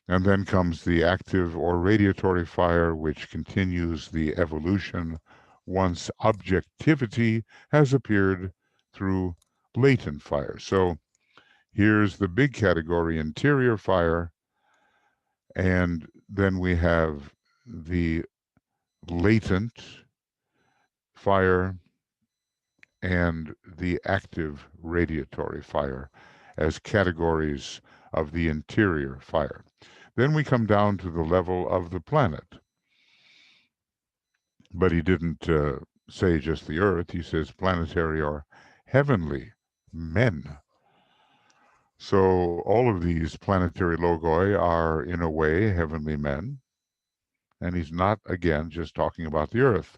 And then comes the active or radiatory fire, which continues the evolution once objectivity has appeared through latent fire. So here's the big category, interior fire, and then we have the latent fire and the active radiatory fire as categories of the interior fire. Then we come down to the level of the planet. But he didn't say just the earth. He says planetary or heavenly men. So all of these planetary logoi are, in a way, heavenly men. And he's not, again, just talking about the Earth.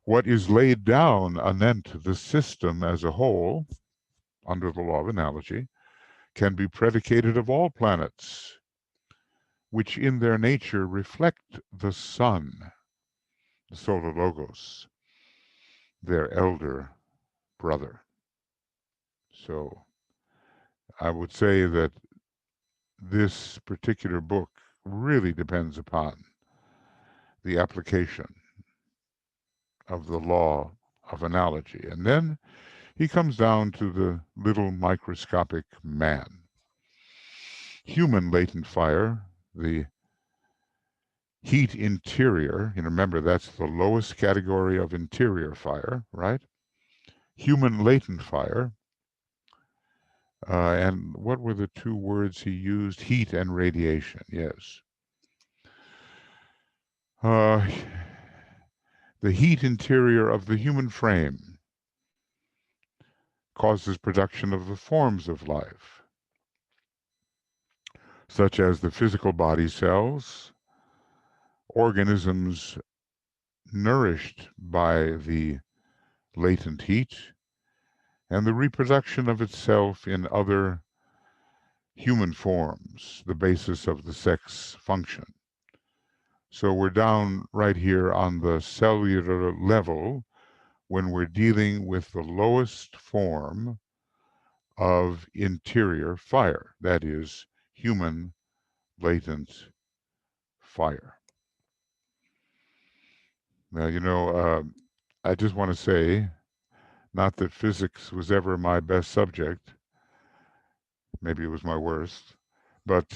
What is laid down anent the system as a whole, under the law of analogy, can be predicated of all planets, which in their nature reflect the sun, the solar logos, their elder brother. So I would say that this particular book really depends upon the application of the law of analogy. And then he comes down to the little microscopic man. Human latent fire, the heat interior, remember that's the lowest category of interior fire, right? Human latent fire. And what were the two words he used? Heat and radiation, yes. Uh, the heat interior of the human frame causes production of the forms of life, such as the physical body cells, organisms nourished by the latent heat, and the reproduction of itself in other human forms, the basis of the sex function. So we're down right here on the cellular level when we're dealing with the lowest form of interior fire, that is, human latent fire. Now, I just want to say, not that physics was ever my best subject, maybe it was my worst, but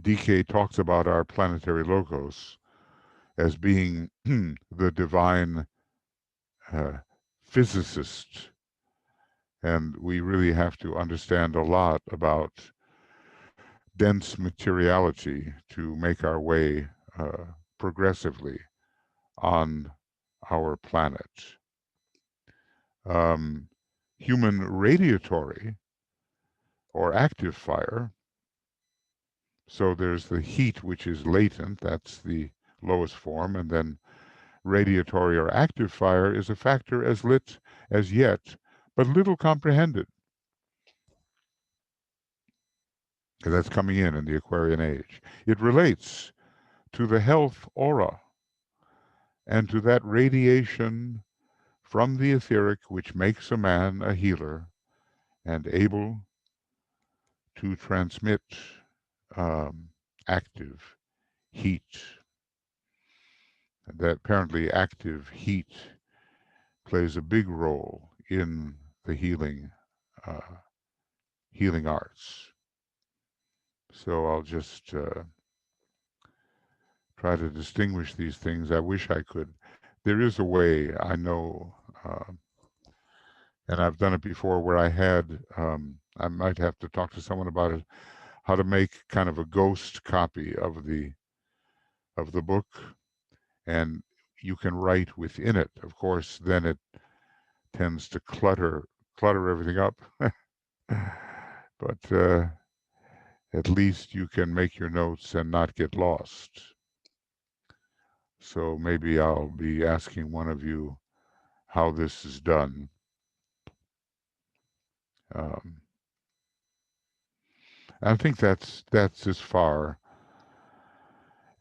DK talks about our planetary logos as being the divine physicist. And we really have to understand a lot about dense materiality to make our way progressively on our planet. Human radiatory or active fire. So there's the heat, which is latent, that's the lowest form, and then radiatory or active fire is a factor as yet, but little comprehended. That's coming in the Aquarian age. It relates to the health aura and to that radiation from the etheric which makes a man a healer and able to transmit active heat. That apparently active heat plays a big role in the healing arts. So I'll just try to distinguish these things. I wish I could. There is a way I know, and I've done it before, where I might have to talk to someone about it, how to make kind of a ghost copy of the book, and you can write within it. Of course, then it tends to clutter everything up. But at least you can make your notes and not get lost. So maybe I'll be asking one of you how this is done. I think that's as far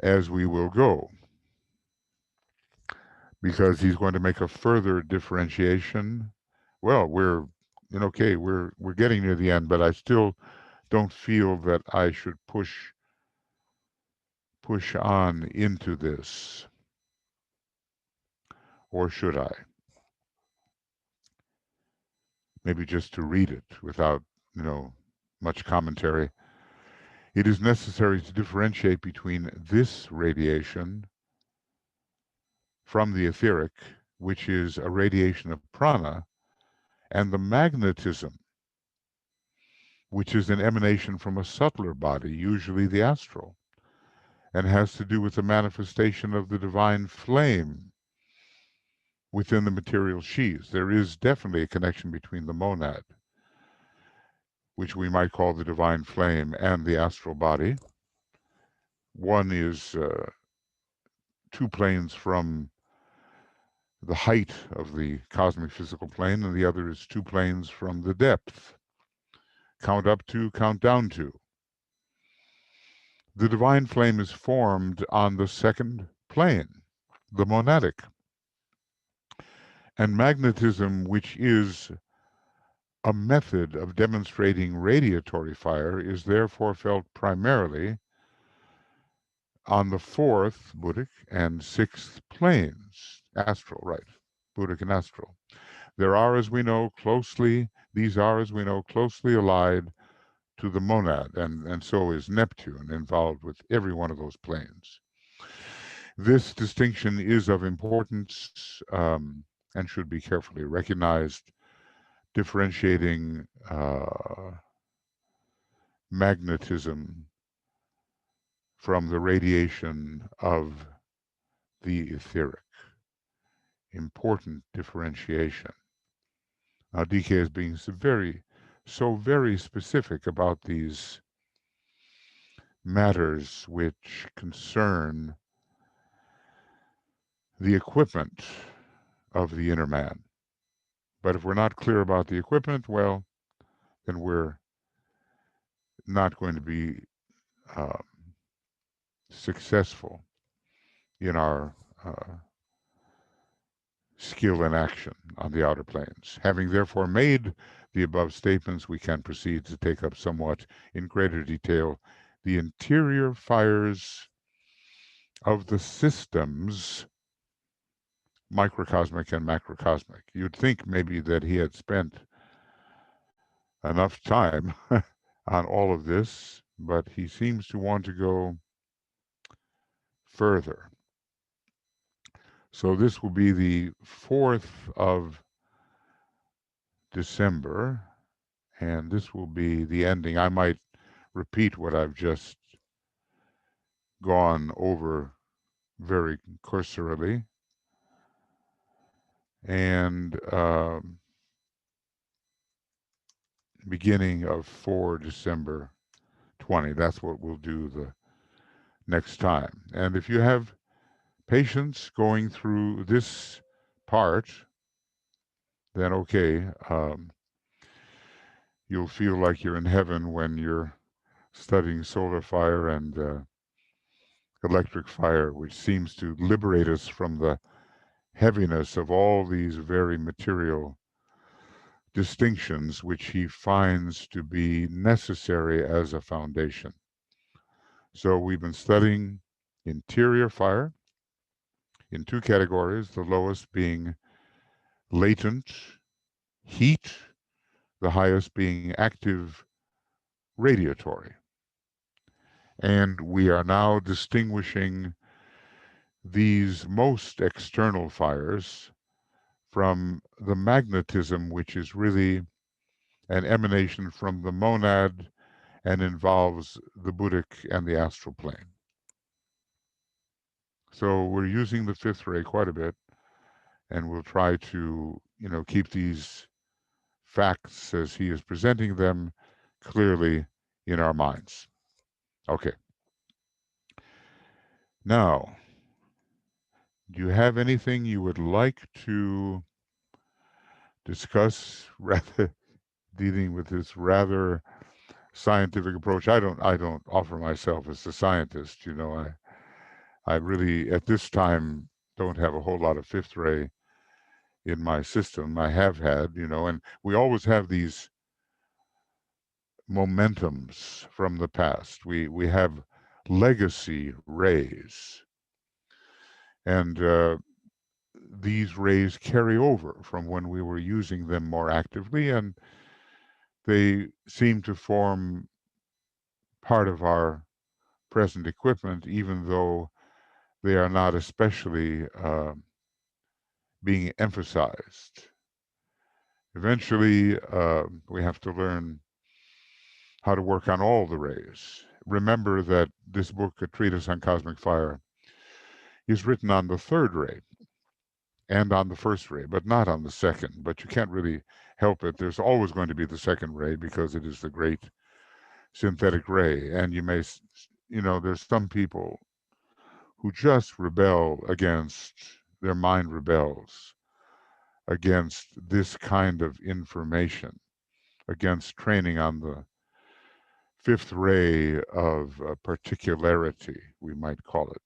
as we will go, because he's going to make a further differentiation. Well, we're getting near the end, but I still don't feel that I should push on into this, or should I? Maybe just to read it without, much commentary. It is necessary to differentiate between this radiation from the etheric, which is a radiation of prana, and the magnetism, which is an emanation from a subtler body, usually the astral, and has to do with the manifestation of the divine flame within the material sheaths. There is definitely a connection between the monad, which we might call the divine flame, and the astral body. One is 2 planes from the height of the cosmic physical plane, and the other is 2 planes from the depth. Count up to, count down to. The divine flame is formed on the second plane, the monadic. And magnetism, which is a method of demonstrating radiatory fire, is therefore felt primarily on the 4th, Buddhic, and 6th planes, astral, right, Buddhic and astral. These are, as we know, closely allied to the monad, and so is Neptune involved with every one of those planes. This distinction is of importance and should be carefully recognized, differentiating magnetism from the radiation of the etheric. Important differentiation. Now, DK is being so very specific about these matters which concern the equipment of the inner man. But if we're not clear about the equipment, well, then we're not going to be um, successful in our skill and action on the outer planes. Having therefore made the above statements, we can proceed to take up somewhat in greater detail the interior fires of the systems, microcosmic and macrocosmic. You'd think maybe that he had spent enough time on all of this, but he seems to want to go further. So this will be the 4th of December, and this will be the ending. I might repeat what I've just gone over very cursorily. And beginning of 4 December 20. That's what we'll do the next time. And if you have patience going through this part, then okay, you'll feel like you're in heaven when you're studying solar fire and electric fire, which seems to liberate us from the heaviness of all these very material distinctions which he finds to be necessary as a foundation. So we've been studying interior fire in 2 categories, the lowest being latent heat, the highest being active radiatory. And we are now distinguishing these most external fires from the magnetism, which is really an emanation from the monad and involves the Buddhic and the astral plane. So we're using the 5th ray quite a bit, and we'll try to, keep these facts as he is presenting them clearly in our minds. Okay. Now, do you have anything you would like to discuss, rather dealing with this rather scientific approach? I don't offer myself as a scientist. I really at this time don't have a whole lot of 5th ray in my system. I have had, and we always have these momentums from the past. We have legacy rays, and these rays carry over from when we were using them more actively, and they seem to form part of our present equipment, even though they are not especially being emphasized. Eventually, we have to learn how to work on all the rays. Remember that this book, A Treatise on Cosmic Fire, is written on the 3rd ray and on the 1st ray, but not on the 2nd. But you can't really help it. There's always going to be the 2nd ray because it is the great synthetic ray. And you may there's some people who just rebel against, their mind rebels against this kind of information, against training on the fifth ray of particularity, we might call it.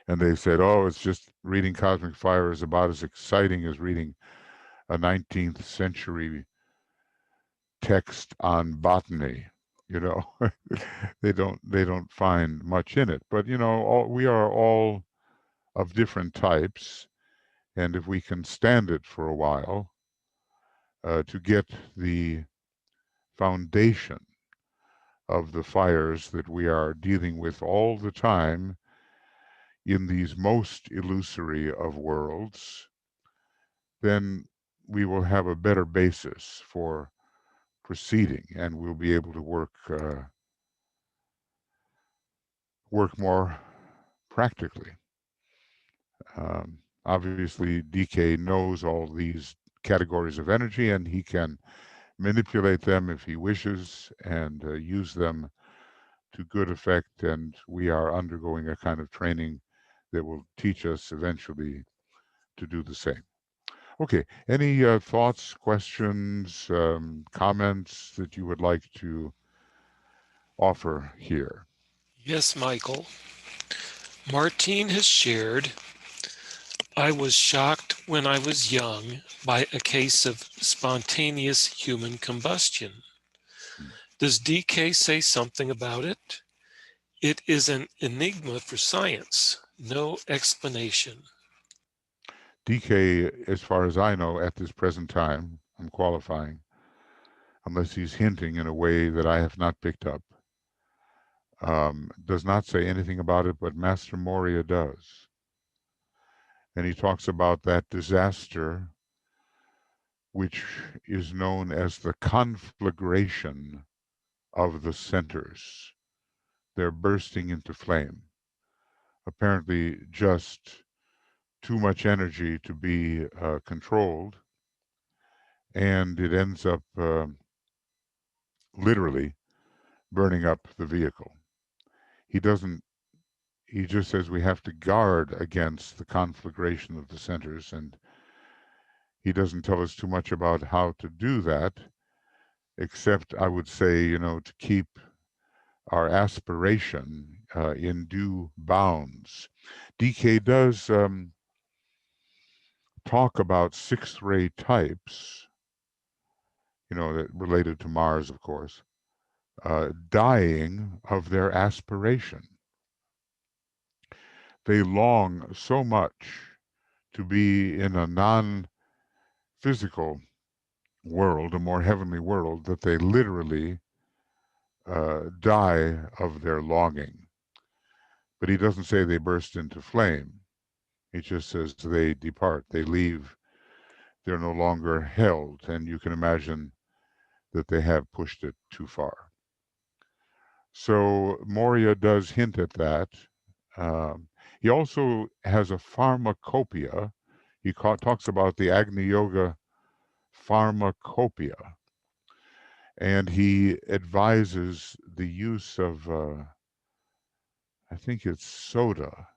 And they said, oh, it's just reading Cosmic Fire is about as exciting as reading a 19th century text on botany. You know, they don't find much in it. But we are all of different types, and if we can stand it for a while, to get the foundation of the fires that we are dealing with all the time in these most illusory of worlds, then we will have a better basis for proceeding, and we'll be able to work more practically. Obviously, DK knows all these categories of energy, and he can manipulate them if he wishes, and use them to good effect. And we are undergoing a kind of training that will teach us eventually to do the same. Okay, any thoughts, questions, comments that you would like to offer here? Yes, Michael. Martine has shared, I was shocked when I was young by a case of spontaneous human combustion. Hmm. Does DK say something about it? It is an enigma for science. No explanation. DK, as far as I know, at this present time, I'm qualifying, unless he's hinting in a way that I have not picked up, does not say anything about it, but Master Moria does. And he talks about that disaster, which is known as the conflagration of the centers. They're bursting into flame. Apparently, just too much energy to be controlled, and it ends up literally burning up the vehicle. He doesn't. He just says we have to guard against the conflagration of the centers, and he doesn't tell us too much about how to do that, except I would say, to keep our aspiration in due bounds. DK does talk about sixth ray types, that related to Mars, of course, dying of their aspiration. They long so much to be in a non physical world, a more heavenly world, that they literally die of their longing. But he doesn't say they burst into flame. He just says they depart, they leave, they're no longer held, and you can imagine that they have pushed it too far. So Moria does hint at that. He also has a pharmacopoeia. He talks about the Agni Yoga pharmacopoeia, and he advises the use of, I think it's soda,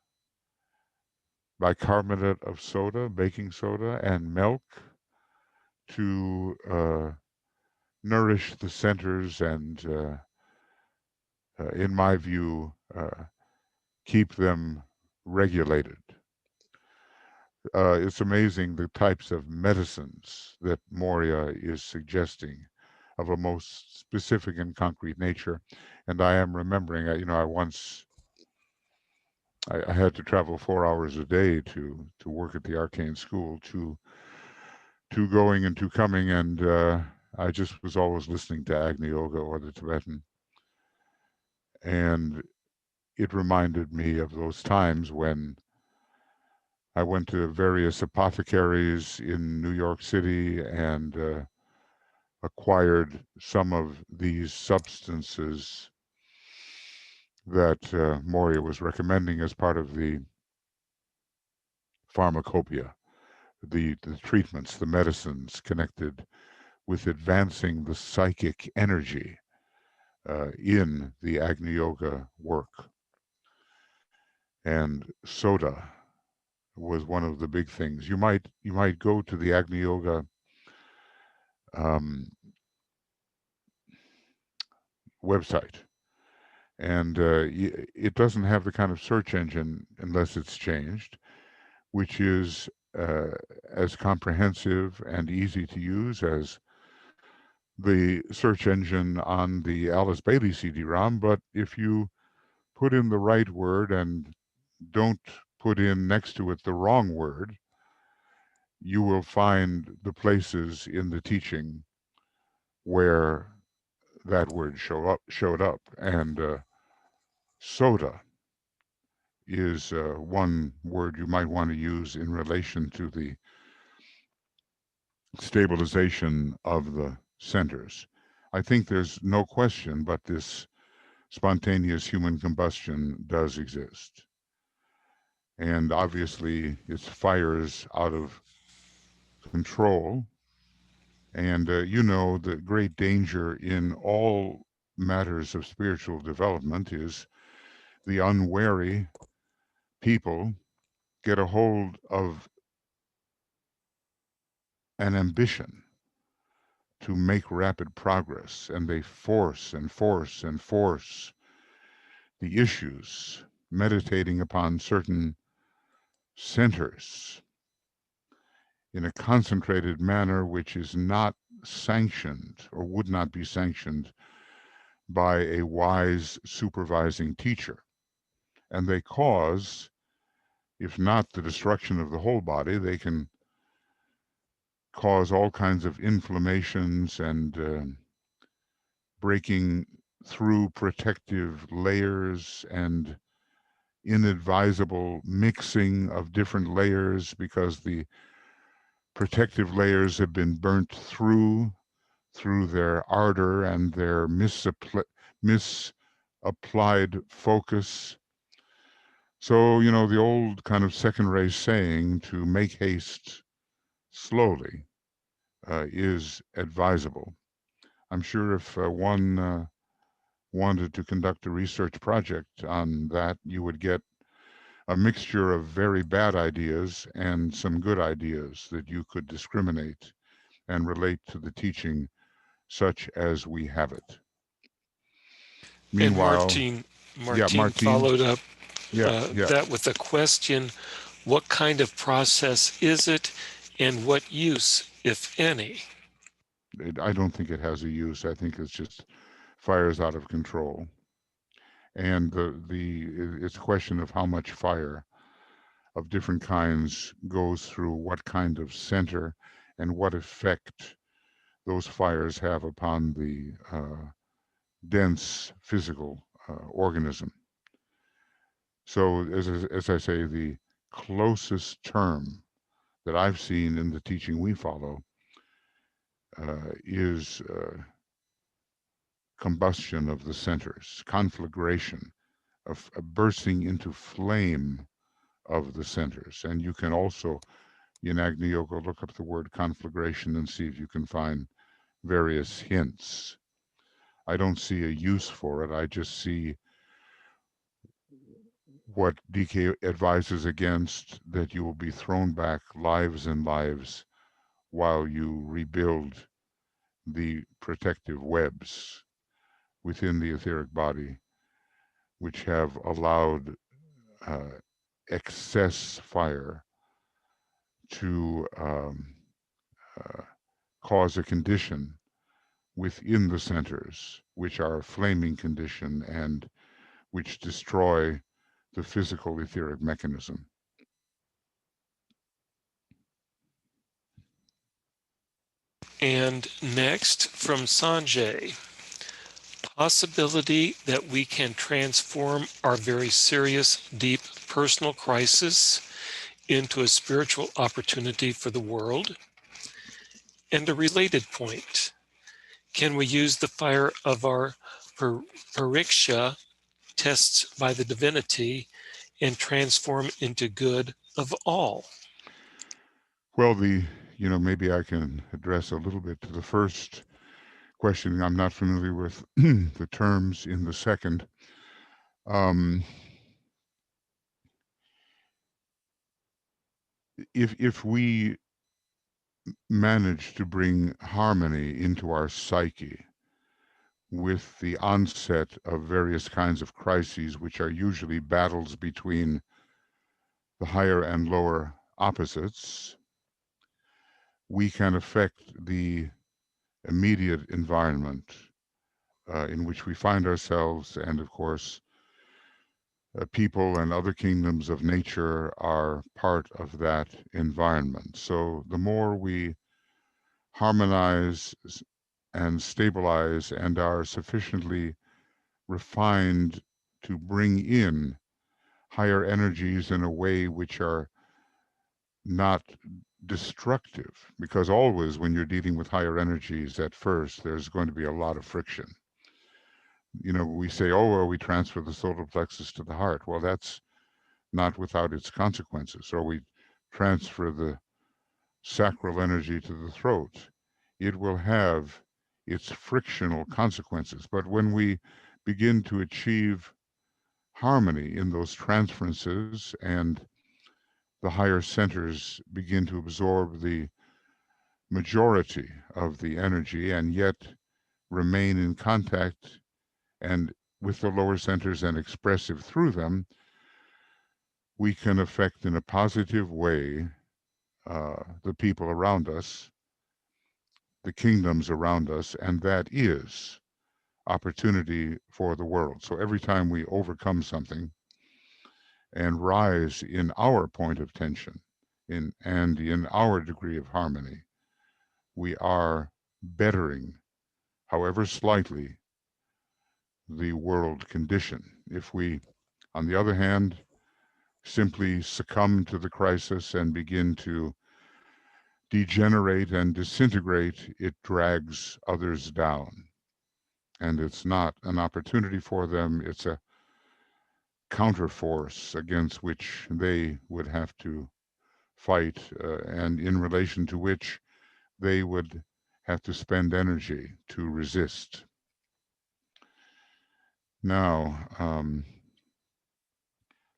bicarbonate of soda, baking soda, and milk to nourish the centers and, in my view, keep them regulated. It's amazing the types of medicines that Moria is suggesting, of a most specific and concrete nature. And I am remembering, I had to travel 4 hours a day to work at the arcane school, two going and two coming, and I just was always listening to Agni Yoga or the Tibetan, and it reminded me of those times when I went to various apothecaries in New York City and acquired some of these substances that Moria was recommending as part of the pharmacopoeia, the treatments, the medicines connected with advancing the psychic energy in the Agni Yoga work. And soda was one of the big things. You might go to the Agni Yoga um, website, and it doesn't have the kind of search engine unless it's changed, which is uh, as comprehensive and easy to use as the search engine on the Alice Bailey CD-ROM. But if you put in the right word and don't put in next to it the wrong word, you will find the places in the teaching where that word showed up. And soda is one word you might want to use in relation to the stabilization of the centers. I think there's no question but this spontaneous human combustion does exist. And obviously, it's fires out of control. And the great danger in all matters of spiritual development is the unwary people get a hold of an ambition to make rapid progress, and they force and force and force the issues, meditating upon certain centers in a concentrated manner which is not sanctioned or would not be sanctioned by a wise supervising teacher. And they cause, if not the destruction of the whole body, they can cause all kinds of inflammations and breaking through protective layers and inadvisable mixing of different layers because the protective layers have been burnt through their ardor and their misapplied focus. So, the old kind of second race saying to make haste slowly is advisable. I'm sure if one wanted to conduct a research project on that, you would get a mixture of very bad ideas and some good ideas that you could discriminate and relate to the teaching such as we have it. And Meanwhile, yeah, Martine Martine, followed up yeah, that with a question: what kind of process is it, and what use, if any? I don't think it has a use. I think it's just fires out of control, and it's a question of how much fire of different kinds goes through what kind of center and what effect those fires have upon the dense physical organism. So, as I say, the closest term that I've seen in the teaching we follow is combustion of the centers, conflagration, of a bursting into flame of the centers. And you can also, in Agni Yoga, look up the word conflagration and see if you can find various hints. I don't see a use for it. I just see what DK advises against, that you will be thrown back lives and lives while you rebuild the protective webs within the etheric body, which have allowed uh, excess fire to uh, cause a condition within the centers, which are a flaming condition and which destroy the physical etheric mechanism. And next from Sanjay: possibility that we can transform our very serious, deep personal crisis into a spiritual opportunity for the world. And a related point: can we use the fire of our pariksha, tests by the divinity, and transform into good of all? Well, maybe I can address a little bit to the first questioning. I'm not familiar with the terms in the second. If we manage to bring harmony into our psyche with the onset of various kinds of crises, which are usually battles between the higher and lower opposites, we can affect the immediate environment in which we find ourselves. And of course, people and other kingdoms of nature are part of that environment. So the more we harmonize and stabilize and are sufficiently refined to bring in higher energies in a way which are not destructive, because always when you're dealing with higher energies at first, there's going to be a lot of friction. We say, oh, well, we transfer the solar plexus to the heart. Well, that's not without its consequences. Or we transfer the sacral energy to the throat. It will have its frictional consequences. But when we begin to achieve harmony in those transferences and the higher centers begin to absorb the majority of the energy and yet remain in contact and with the lower centers and expressive through them, we can affect in a positive way the people around us, the kingdoms around us, and that is opportunity for the world. So every time we overcome something and rise in our point of tension and in our degree of harmony, we are bettering, however slightly, the world condition. If we, on the other hand, simply succumb to the crisis and begin to degenerate and disintegrate, it drags others down. And it's not an opportunity for them, it's a counterforce against which they would have to fight, and in relation to which they would have to spend energy to resist. Now,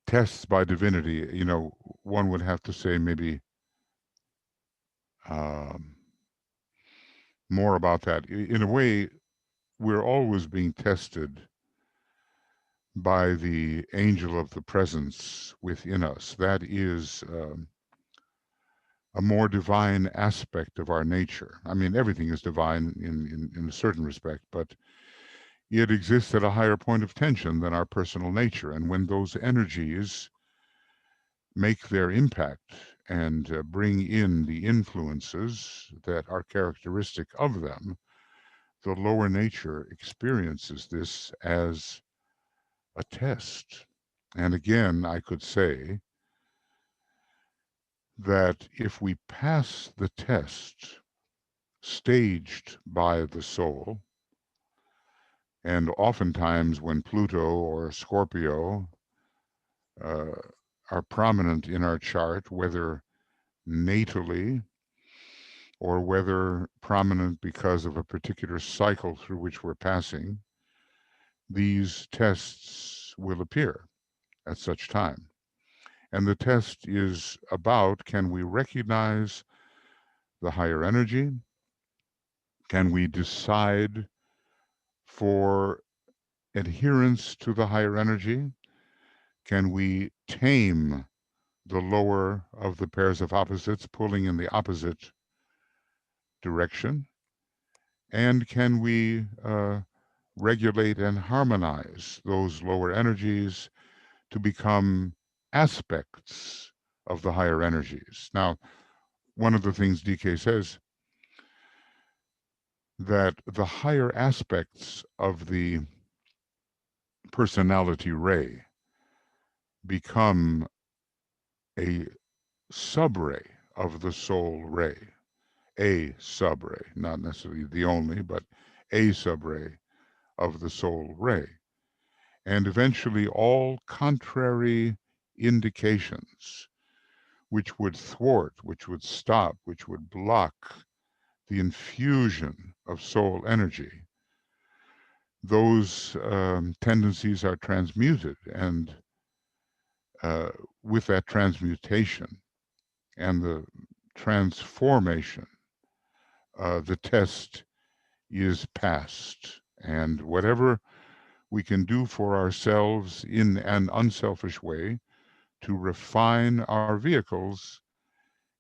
tests by divinity, one would have to say maybe um, more about that. In a way, we're always being tested by the angel of the presence within us. That is a more divine aspect of our nature. I mean, everything is divine in a certain respect, but it exists at a higher point of tension than our personal nature. And when those energies make their impact and bring in the influences that are characteristic of them, the lower nature experiences this as a test. And again, I could say that if we pass the test staged by the soul, and oftentimes when Pluto or Scorpio uh, are prominent in our chart, whether natally or whether prominent because of a particular cycle through which we're passing, these tests will appear at such time. And the test is about, can we recognize the higher energy? Can we decide for adherence to the higher energy? Can we tame the lower of the pairs of opposites pulling in the opposite direction? And can we regulate and harmonize those lower energies to become aspects of the higher energies? Now, one of the things DK says, that the higher aspects of the personality ray become a subray of the soul ray, a subray, not necessarily the only, but a subray of the soul ray. And eventually all contrary indications which would thwart, which would stop, which would block the infusion of soul energy, those tendencies are transmuted, and uh, with that transmutation and the transformation, the test is passed. And whatever we can do for ourselves in an unselfish way to refine our vehicles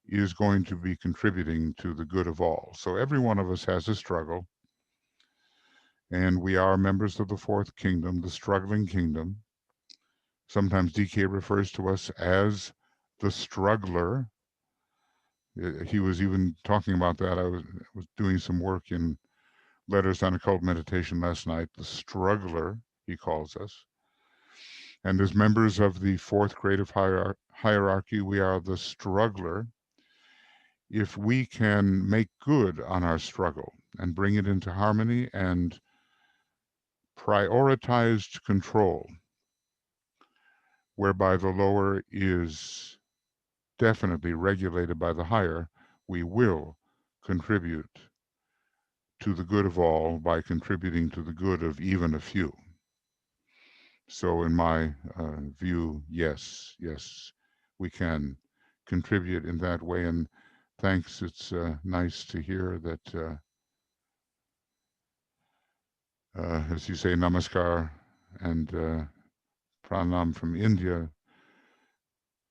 is going to be contributing to the good of all. So every one of us has a struggle, and we are members of the fourth kingdom, the struggling kingdom. Sometimes DK refers to us as the struggler. He was even talking about that. I was doing some work in Letters on Occult Meditation last night. The struggler, he calls us. And as members of the fourth creative hierarchy, we are the struggler. If we can make good on our struggle and bring it into harmony and prioritized control, whereby the lower is definitely regulated by the higher, we will contribute to the good of all by contributing to the good of even a few. So in my view, yes, we can contribute in that way. And thanks, it's nice to hear that, as you say, namaskar and pranam from India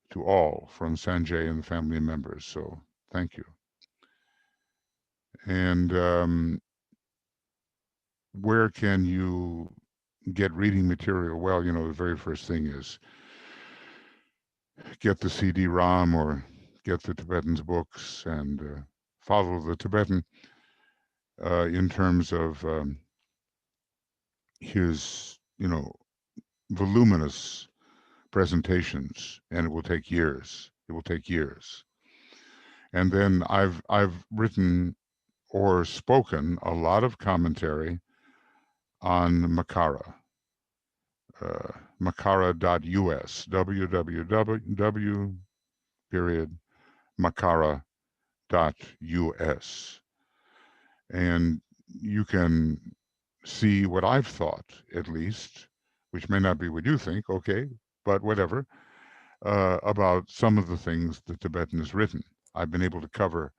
to all from Sanjay and the family members. So thank you. And where can you get reading material? Well, the very first thing is get the CD-ROM or get the Tibetan's books and follow the Tibetan in terms of his, voluminous presentations, and it will take years. It will take years. And then I've written or spoken a lot of commentary on Makara, makara.us, www period makara.us. And you can see what I've thought, at least, which may not be what you think, okay, but whatever, about some of the things the Tibetan has written. I've been able to cover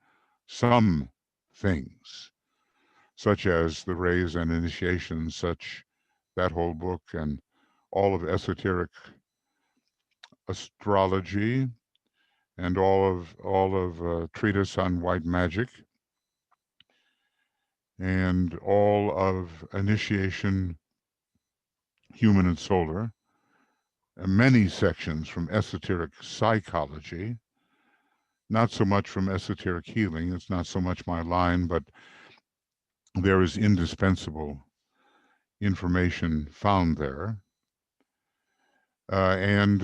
some things, such as the rays and initiations, that whole book, and all of esoteric astrology, and all of treatise on white magic, and all of initiation, human and solar, and many sections from esoteric psychology, not so much from esoteric healing. It's not so much my line, but there is indispensable information found there. And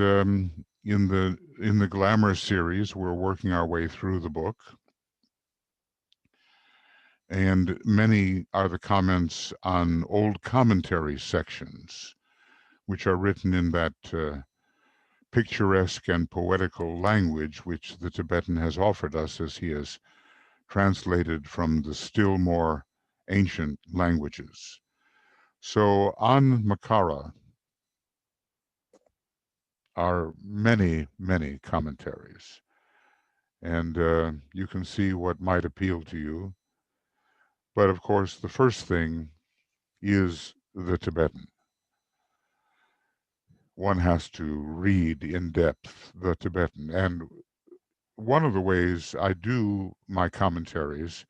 in the Glamour series, we're working our way through the book. And many are the comments on old commentary sections, which are written in that picturesque and poetical language which the Tibetan has offered us as he has translated from the still more ancient languages. So on Makara are many, many commentaries, and you can see what might appeal to you. But of course, the first thing is the Tibetan. One has to read in depth the Tibetan. And one of the ways I do my commentaries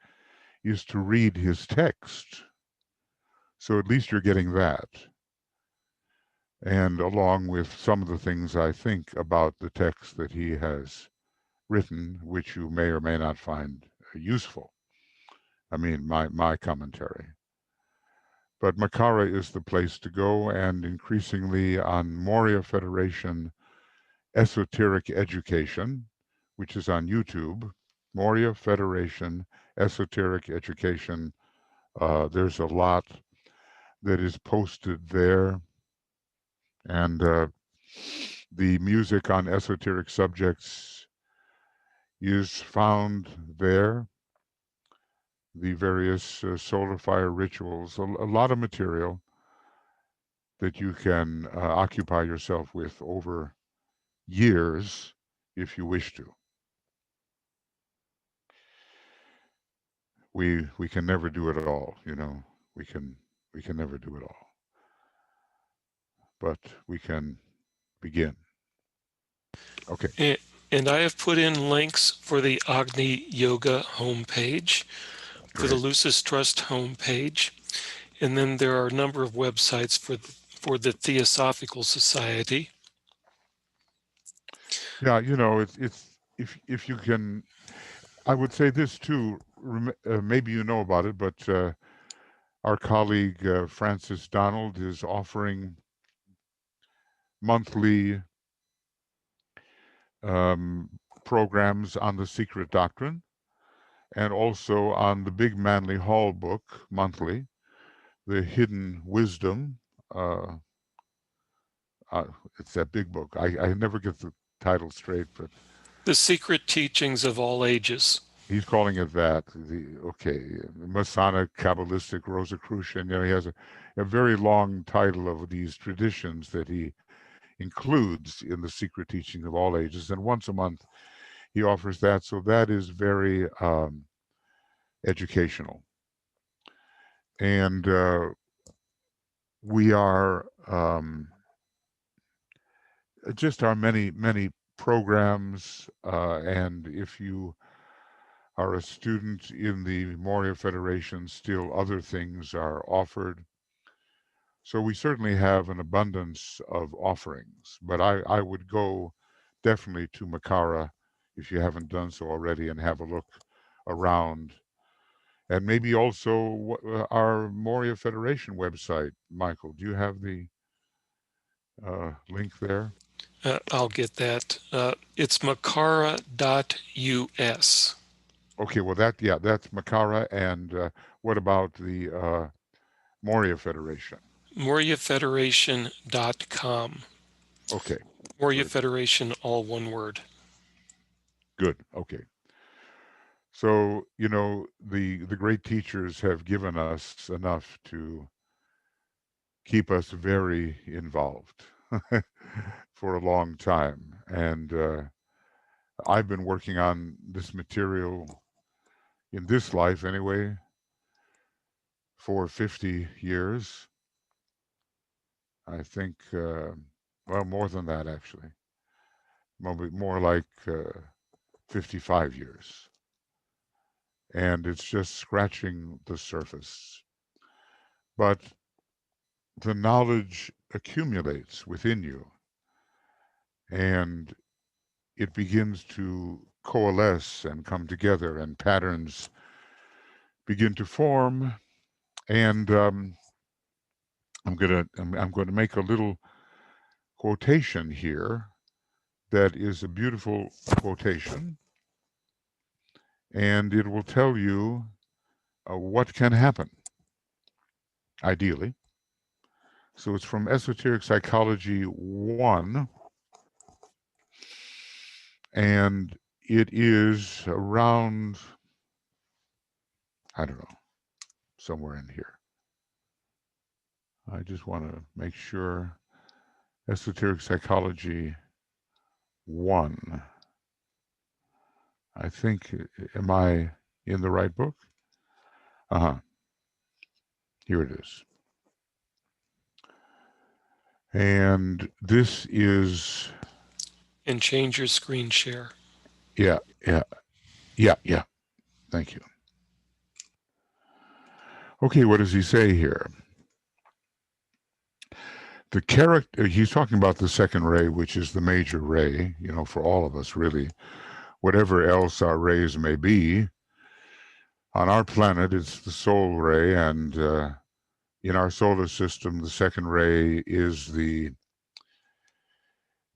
is to read his text. So at least you're getting that. And along with some of the things I think about the text that he has written, which you may or may not find useful. I mean, my commentary. But Makara is the place to go, and increasingly on Moria Federation Esoteric Education, which is on YouTube, Moria Federation Esoteric Education. There's a lot that is posted there, and the music on esoteric subjects is found there. the various solar fire rituals, a lot of material that you can occupy yourself with over years if you wish to. We can never do it all, you know. We can we can never do it all, but we can begin. Okay. And I have put in links for the Agni Yoga homepage, for the Great. Lucis Trust homepage, and then there are a number of websites for the Theosophical Society. Yeah, you know, it's if you can, I would say this too. Maybe you know about it, but our colleague Francis Donald is offering monthly um, programs on the Secret Doctrine and also on the Big Manly Hall book monthly, the Hidden Wisdom. Uh, uh, it's that big book. I never get the title straight, but The Secret Teachings of All Ages. he's calling it that. Masonic, Kabbalistic, Rosicrucian. You know, he has a very long title of these traditions that he includes in the secret teaching of all ages. And once a month, he offers that. So that is very educational. And we are just our many programs. And if you are a student in the Moria Federation, still other things are offered. So we certainly have an abundance of offerings, but I would go definitely to Makara if you haven't done so already and have a look around. And maybe also our Moria Federation website. Michael, do you have the link there? I'll get that. It's makara.us. Okay, well yeah, that's Makara. And what about the Moria Federation? MoriaFederation.com. Okay, Moria good, Federation, all one word. good. Okay. So, you know, the great teachers have given us enough to keep us very involved for a long time. And I've been working on this material in this life anyway for 50 years. I think, well, more than that actually, more like 55 years. And it's just scratching the surface. But the knowledge accumulates within you and it begins to coalesce and come together and patterns begin to form. And I'm going to make a little quotation here that is a beautiful quotation, and it will tell you what can happen ideally. So it's from Esoteric Psychology 1, and it is around, I don't know, somewhere in here. I just want to make sure. Esoteric Psychology 1. I think, am I in the right book? Uh-huh. Here it is. And this is, And change your screen share. yeah, yeah, yeah. Thank you. Okay, what does he say here? The character, he's talking about the second ray, which is the major ray, you know, for all of us, really. Whatever else our rays may be, on our planet, it's the soul ray, and in our solar system, the second ray is the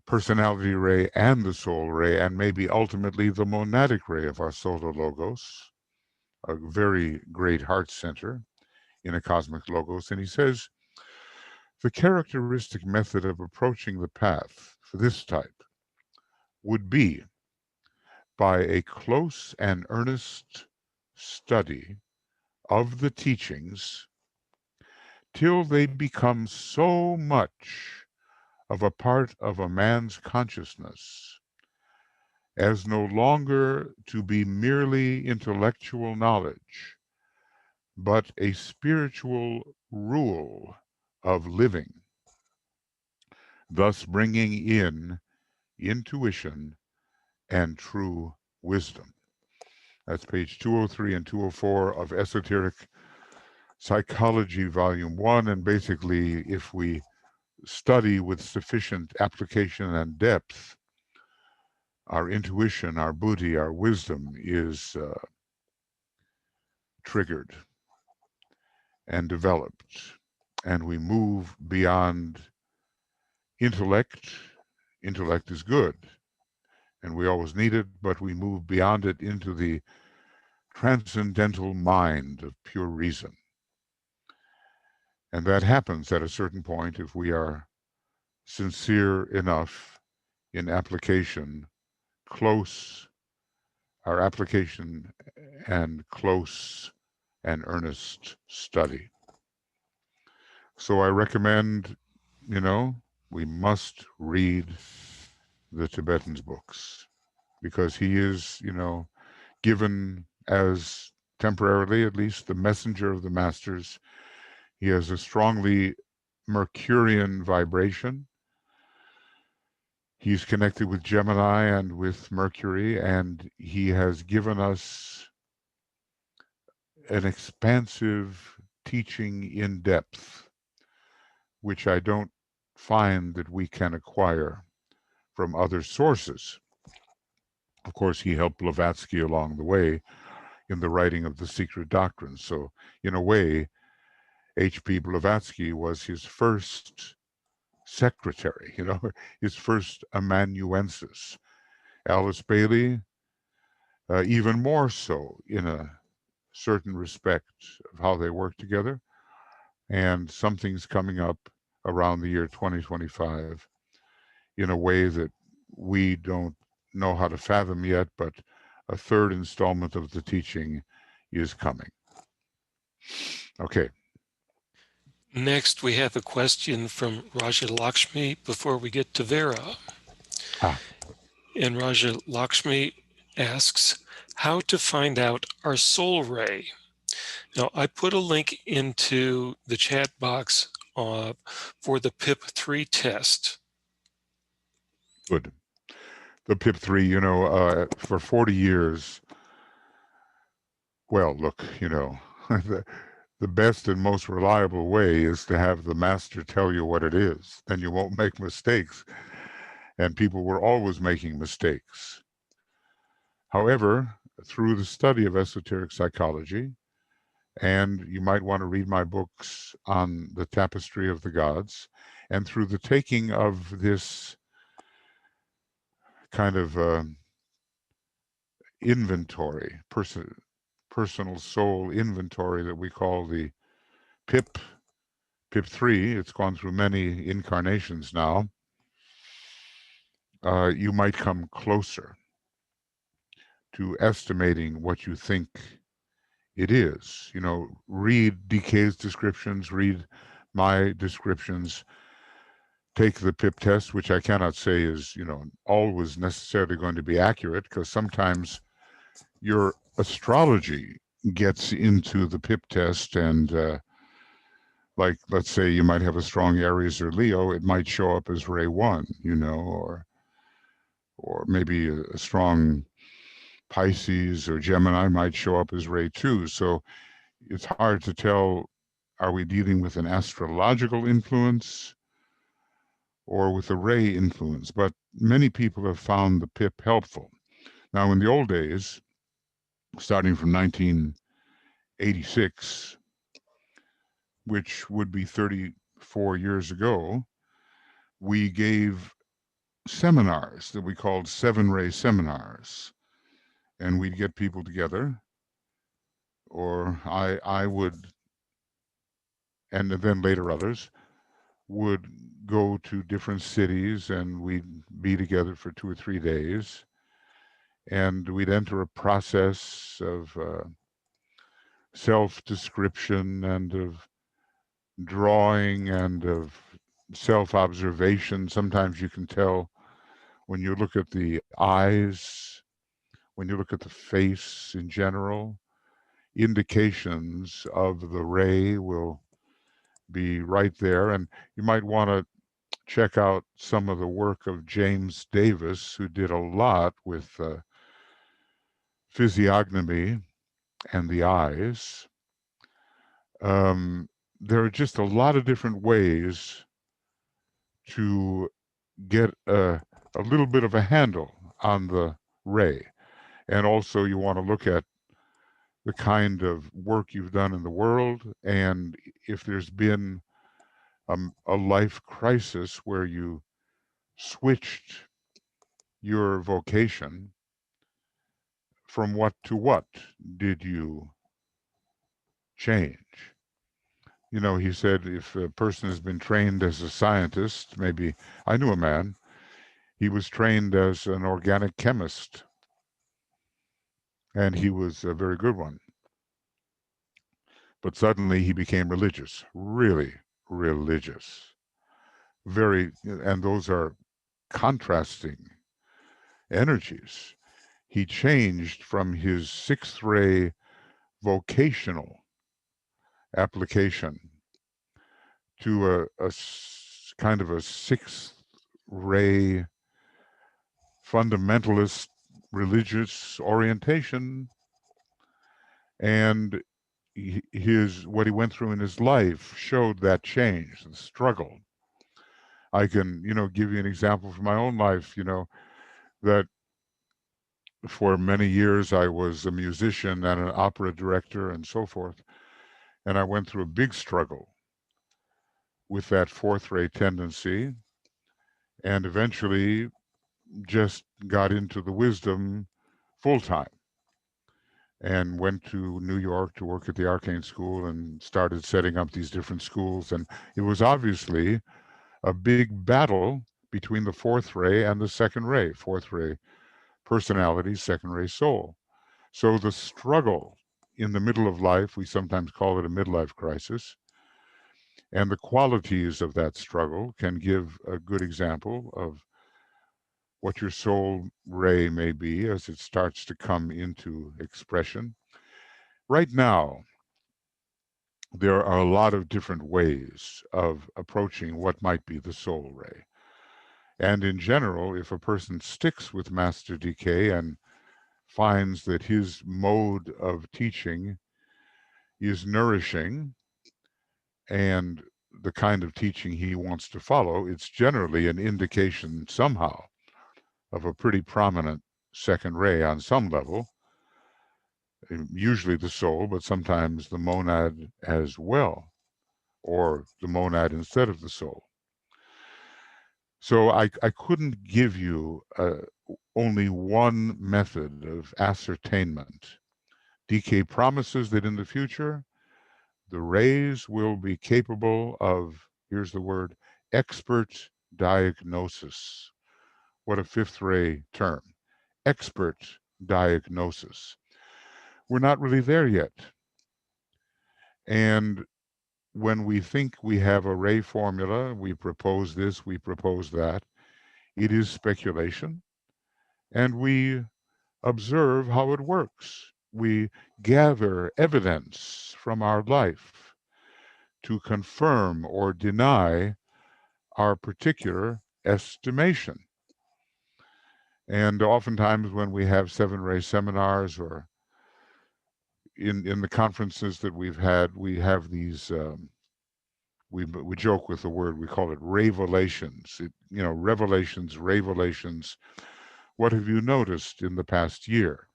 personality ray and the soul ray, and maybe ultimately the monadic ray of our solar logos, a very great heart center in a cosmic logos. And he says the characteristic method of approaching the path for this type would be by a close and earnest study of the teachings till they become so much of a part of a man's consciousness as no longer to be merely intellectual knowledge, but a spiritual rule of living, thus bringing in intuition and true wisdom. That's page 203 and 204 of Esoteric Psychology, Volume 1. And basically, if we study with sufficient application and depth, our intuition, our buddhi, our wisdom is triggered and developed. And we move beyond intellect. Intellect is good, and we always need it, but we move beyond it into the transcendental mind of pure reason. And that happens at a certain point if we are sincere enough in application, close, our application and close and earnest study. So I recommend, we must read the Tibetan's books because he is, given as temporarily, at least, the messenger of the masters. He has a strongly Mercurian vibration. He's connected with Gemini and with Mercury, and he has given us an expansive teaching in depth, which I don't find that we can acquire from other sources. Of course, he helped Blavatsky along the way in the writing of the Secret Doctrines. So, in a way, H.P. Blavatsky was his first secretary, his first amanuensis. Alice Bailey, even more so in a certain respect of how they work together. And something's coming up around the year 2025 in a way that we don't know how to fathom yet, but a third installment of the teaching is coming. Okay. Next, we have a question from Raja Lakshmi before we get to Vera. And Raja Lakshmi asks, how to find out our soul ray. Now, I put a link into the chat box for the PIP3 test. Good. The PIP3, for 40 years, well, look, the best and most reliable way is to have the master tell you what it is. Then you won't make mistakes. And people were always making mistakes. However, through the study of esoteric psychology, and you might want to read my books on the tapestry of the gods, and through the taking of this kind of inventory, personal soul inventory that we call the PIP3, it's gone through many incarnations now, you might come closer to estimating what you think it is. Read DK's descriptions, read my descriptions, take the PIP test, which I cannot say is, always necessarily going to be accurate, because sometimes your astrology gets into the PIP test, and like, let's say you might have a strong Aries or Leo, it might show up as Ray 1, or maybe a strong Pisces or Gemini might show up as Ray 2. So it's hard to tell, are we dealing with an astrological influence or with a ray influence? But many people have found the PIP helpful. Now, in the old days, starting from 1986, which would be 34 years ago, we gave seminars that we called 7-ray seminars. And we'd get people together, or I would, and then later others, would go to different cities, and we'd be together for 2 or 3 days, and we'd enter a process of self-description and of drawing and of self-observation. Sometimes you can tell when you look at the eyes, when you look at the face in general, indications of the ray will be right there. And you might want to check out some of the work of James Davis, who did a lot with physiognomy and the eyes. There are just a lot of different ways to get a little bit of a handle on the ray. And also, you want to look at the kind of work you've done in the world, and if there's been a life crisis where you switched your vocation, from what to what did you change? You know, he said if a person has been trained as a scientist, maybe I knew a man, he was trained as an organic chemist, and he was a very good one. But suddenly he became religious, really religious. Very, and those are contrasting energies. He changed from his sixth ray vocational application to kind of a sixth ray fundamentalist religious orientation, and his what he went through in his life showed that change, the struggle. I can, give you an example from my own life, that for many years I was a musician and an opera director and so forth, and I went through a big struggle with that fourth ray tendency, and eventually just got into the wisdom full time and went to New York to work at the Arcane School and started setting up these different schools. And it was obviously a big battle between the fourth ray and the second ray, fourth ray personality, second ray soul. So the struggle in the middle of life, we sometimes call it a midlife crisis, and the qualities of that struggle can give a good example of what your soul ray may be as it starts to come into expression. Right now, there are a lot of different ways of approaching what might be the soul ray. And in general, if a person sticks with Master DK and finds that his mode of teaching is nourishing and the kind of teaching he wants to follow, it's generally an indication somehow of a pretty prominent second ray on some level, usually the soul, but sometimes the monad as well, or the monad instead of the soul. So I couldn't give you only one method of ascertainment. DK promises that in the future, the rays will be capable of, here's the word, expert diagnosis. What a fifth ray term. Expert diagnosis. We're not really there yet. And when we think we have a ray formula, we propose this, we propose that, it is speculation, and we observe how it works. We gather evidence from our life to confirm or deny our particular estimation. And oftentimes when we have seven ray seminars or in the conferences that we've had, we have these we joke with the word, we call it revelations. Revelations. What have you noticed in the past year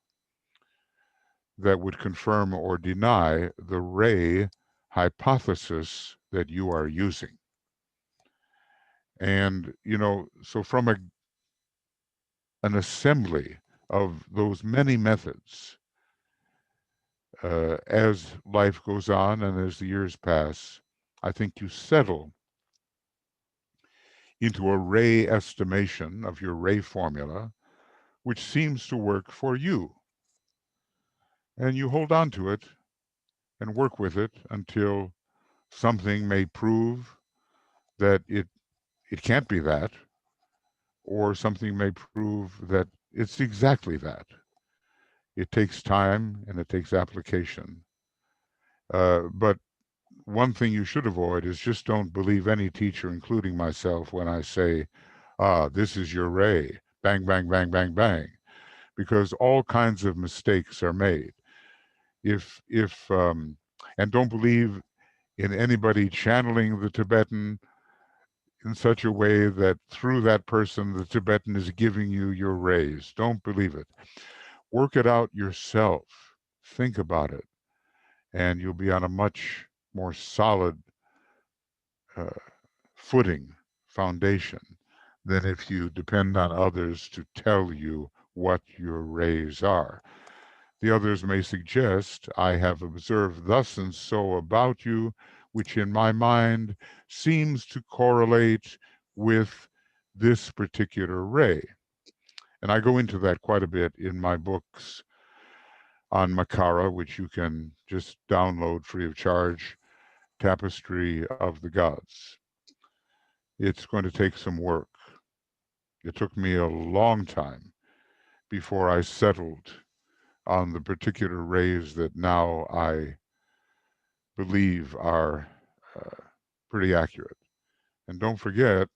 that would confirm or deny the ray hypothesis that you are using? And so from an assembly of those many methods, as life goes on and as the years pass, I think you settle into a ray estimation of your ray formula, which seems to work for you. And you hold on to it and work with it until something may prove that it can't be that, or something may prove that it's exactly that. It takes time and it takes application. But one thing you should avoid is just don't believe any teacher, including myself, when I say, this is your ray, bang, bang, bang, bang, bang, because all kinds of mistakes are made. If and don't believe in anybody channeling the Tibetan in such a way that through that person the Tibetan is giving you your rays. Don't believe it. Work it out yourself. Think about it, and you'll be on a much more solid uh, footing, foundation, than if you depend on others to tell you what your rays are. The others may suggest, I have observed thus and so about you, which in my mind seems to correlate with this particular ray. And I go into that quite a bit in my books on Makara, which you can just download free of charge, Tapestry of the Gods. It's going to take some work. It took me a long time before I settled on the particular rays that now I believe are uh, pretty accurate. And don't forget,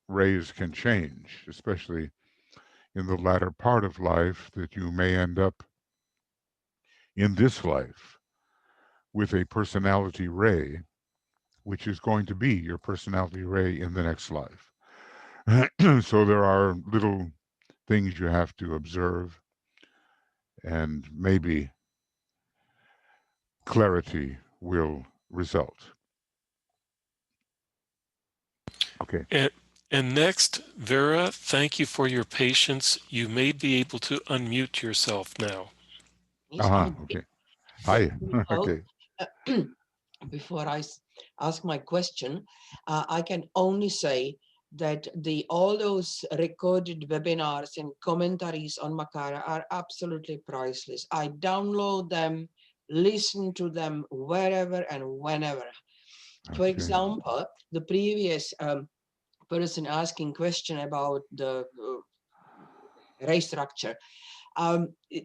rays can change, especially in the latter part of life, that you may end up in this life with a personality ray, which is going to be your personality ray in the next life. So there are little things you have to observe, and maybe clarity will result. Okay. And, and next, Vera, thank you for your patience. You may be able to unmute yourself now. Yes, Uh-huh. I did. Okay. Hi. Well, Okay. before I ask my question, I can only say that all those recorded webinars and commentaries on Makara are absolutely priceless. I download them, listen to them wherever and whenever. For Okay. example, the previous person asking question about the race structure.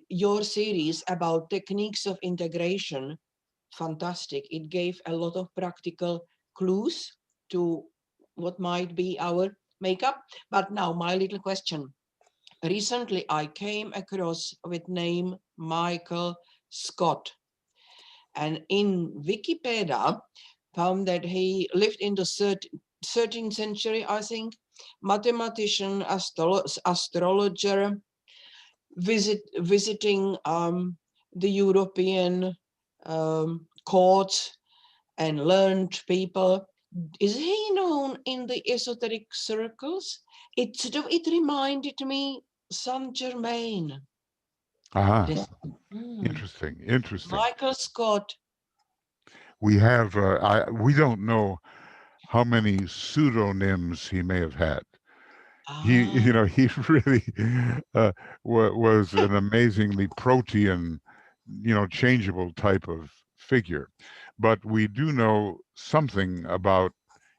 Your series about techniques of integration, fantastic. It gave a lot of practical clues to what might be our makeup. But now my little question. Recently, I came across with name Michael Scott, and in Wikipedia found that he lived in the 13th century, I think, mathematician, astrologer, visiting the European courts and learned people. Is he known in the esoteric circles? It reminded me Saint Germain. Uh-huh. This, hmm, Interesting. Interesting. Michael Scott. We have we don't know how many pseudonyms he may have had. He, Ah, you know, he really uh, was an amazingly protean, changeable type of figure. But we do know something about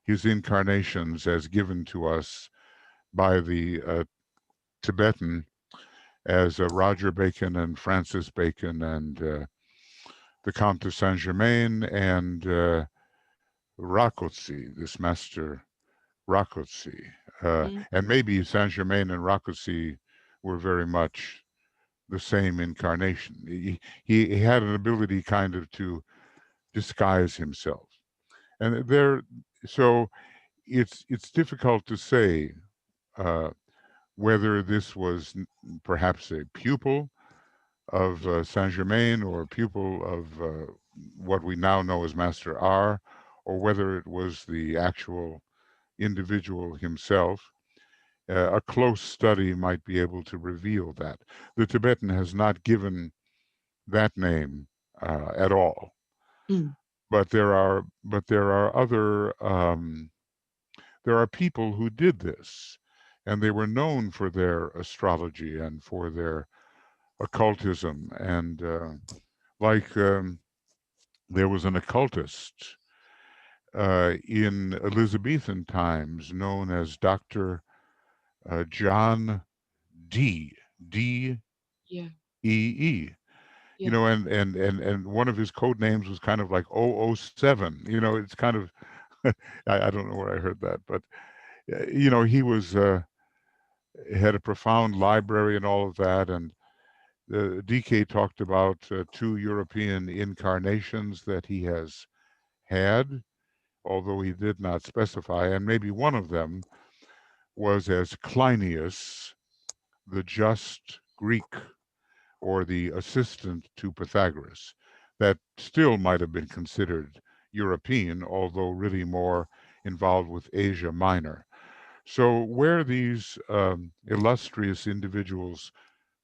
his incarnations as given to us by the Tibetan as Roger Bacon and Francis Bacon and the Count de Saint Germain and Rakotsi, this master Rakotsi. mm, And maybe Saint Germain and Rakotsi were very much the same incarnation. He had an ability kind of to disguise himself. And there, so it's difficult to say uh, whether this was perhaps a pupil of Saint Germain or a pupil of what we now know as Master R, or whether it was the actual individual himself. A close study might be able to reveal that. The Tibetan has not given that name at all, mm, but there are other there are people who did this, and they were known for their astrology and for their occultism and like there was an occultist in Elizabethan times known as Dr. John D. D. Yeah. E. E. Yeah. And one of his code names was kind of like 007. It's kind of I don't know where I heard that, but he was had a profound library and all of that. And DK talked about two European incarnations that he has had, although he did not specify, and maybe one of them was as Cleinias, the just Greek, or the assistant to Pythagoras. That still might have been considered European, although really more involved with Asia Minor. So where these illustrious individuals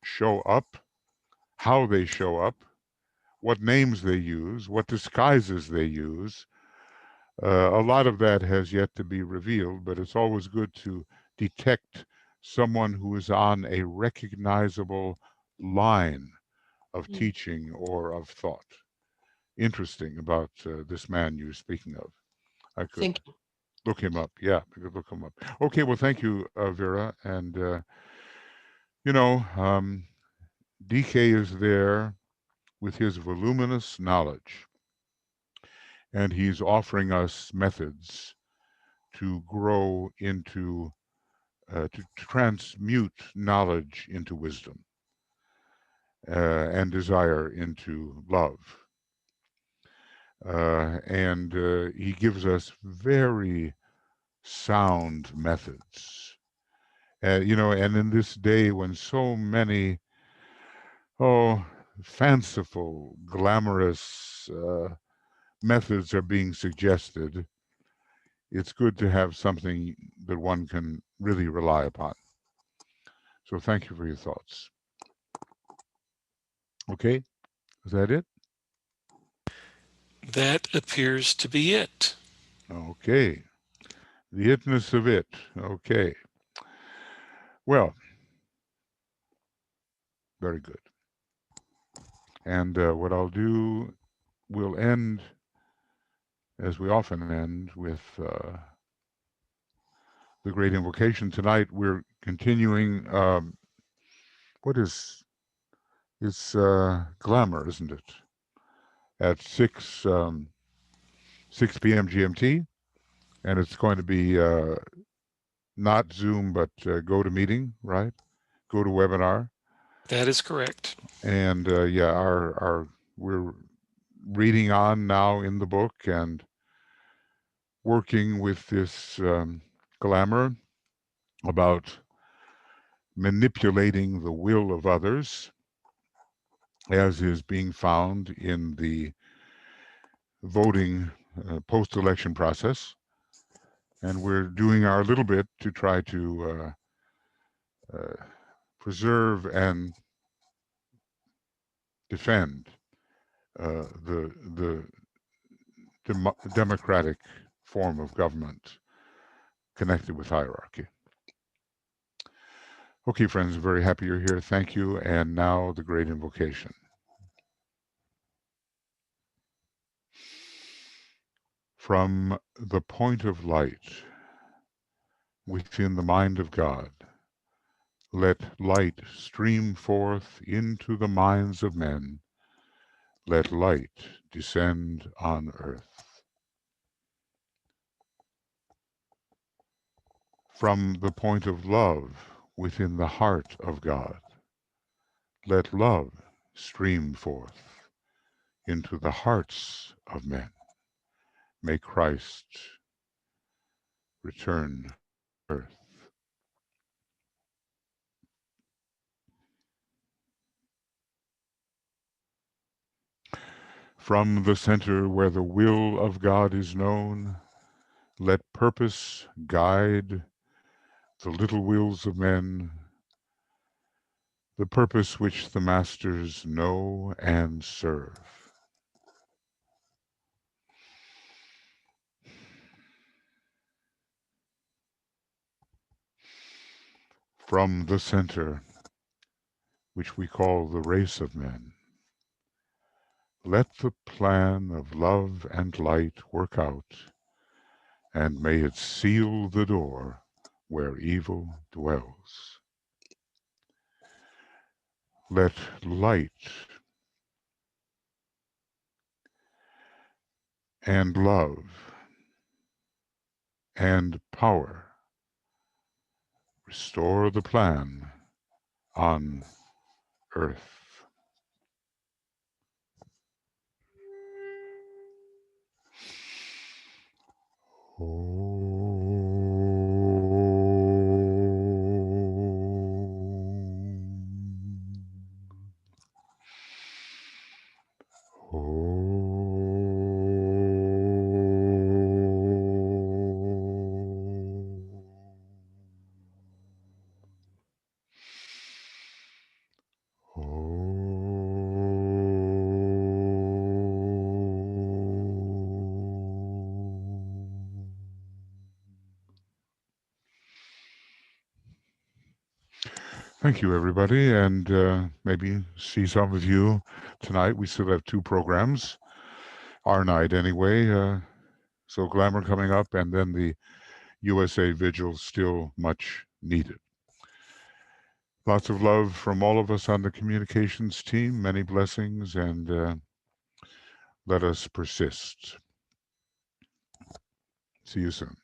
show up, how they show up, what names they use, what disguises they use, a lot of that has yet to be revealed, but it's always good to detect someone who is on a recognizable line of Mm. teaching or of thought. Interesting about this man you're speaking of. I could Thank you. look him up. Yeah, I could look him up. Okay, well, thank you, Vera. And, DK is there with his voluminous knowledge, and he's offering us methods to grow into, to transmute knowledge into wisdom and desire into love. And he gives us very sound methods. And in this day when so many, fanciful, glamorous methods are being suggested, it's good to have something that one can really rely upon. So thank you for your thoughts. Okay, is that it? That appears to be it. Okay, the itness of it. Okay, well, very good. And what I'll do, we'll end as we often end with the great invocation. Tonight we're continuing. What is it's glamour, isn't it? At 6 p.m. GMT, and it's going to be not Zoom but GoToMeeting, right? GoToWebinar, That is correct. and yeah, our we're reading on now in the book and working with this glamour about manipulating the will of others, as is being found in the voting post-election process. And we're doing our little bit to try to preserve and defend the democratic form of government connected with hierarchy. Okay, friends, very happy you're here. Thank you. And now the great invocation. From the point of light within the mind of God, let light stream forth into the minds of men. Let light descend on earth. From the point of love within the heart of God, let love stream forth into the hearts of men. May Christ return to earth. From the center where the will of God is known, let purpose guide the little wills of men, the purpose which the masters know and serve. From the center, which we call the race of men, Let the plan of love and light work out, and may it seal the door where evil dwells. Let light and love and power restore the plan on earth. Thank you, everybody, and maybe see some of you tonight. We still have 2 programs, our night anyway. So Glamour coming up, and then the USA Vigil, still much needed. Lots of love from all of us on the communications team. Many blessings, and let us persist. See you soon.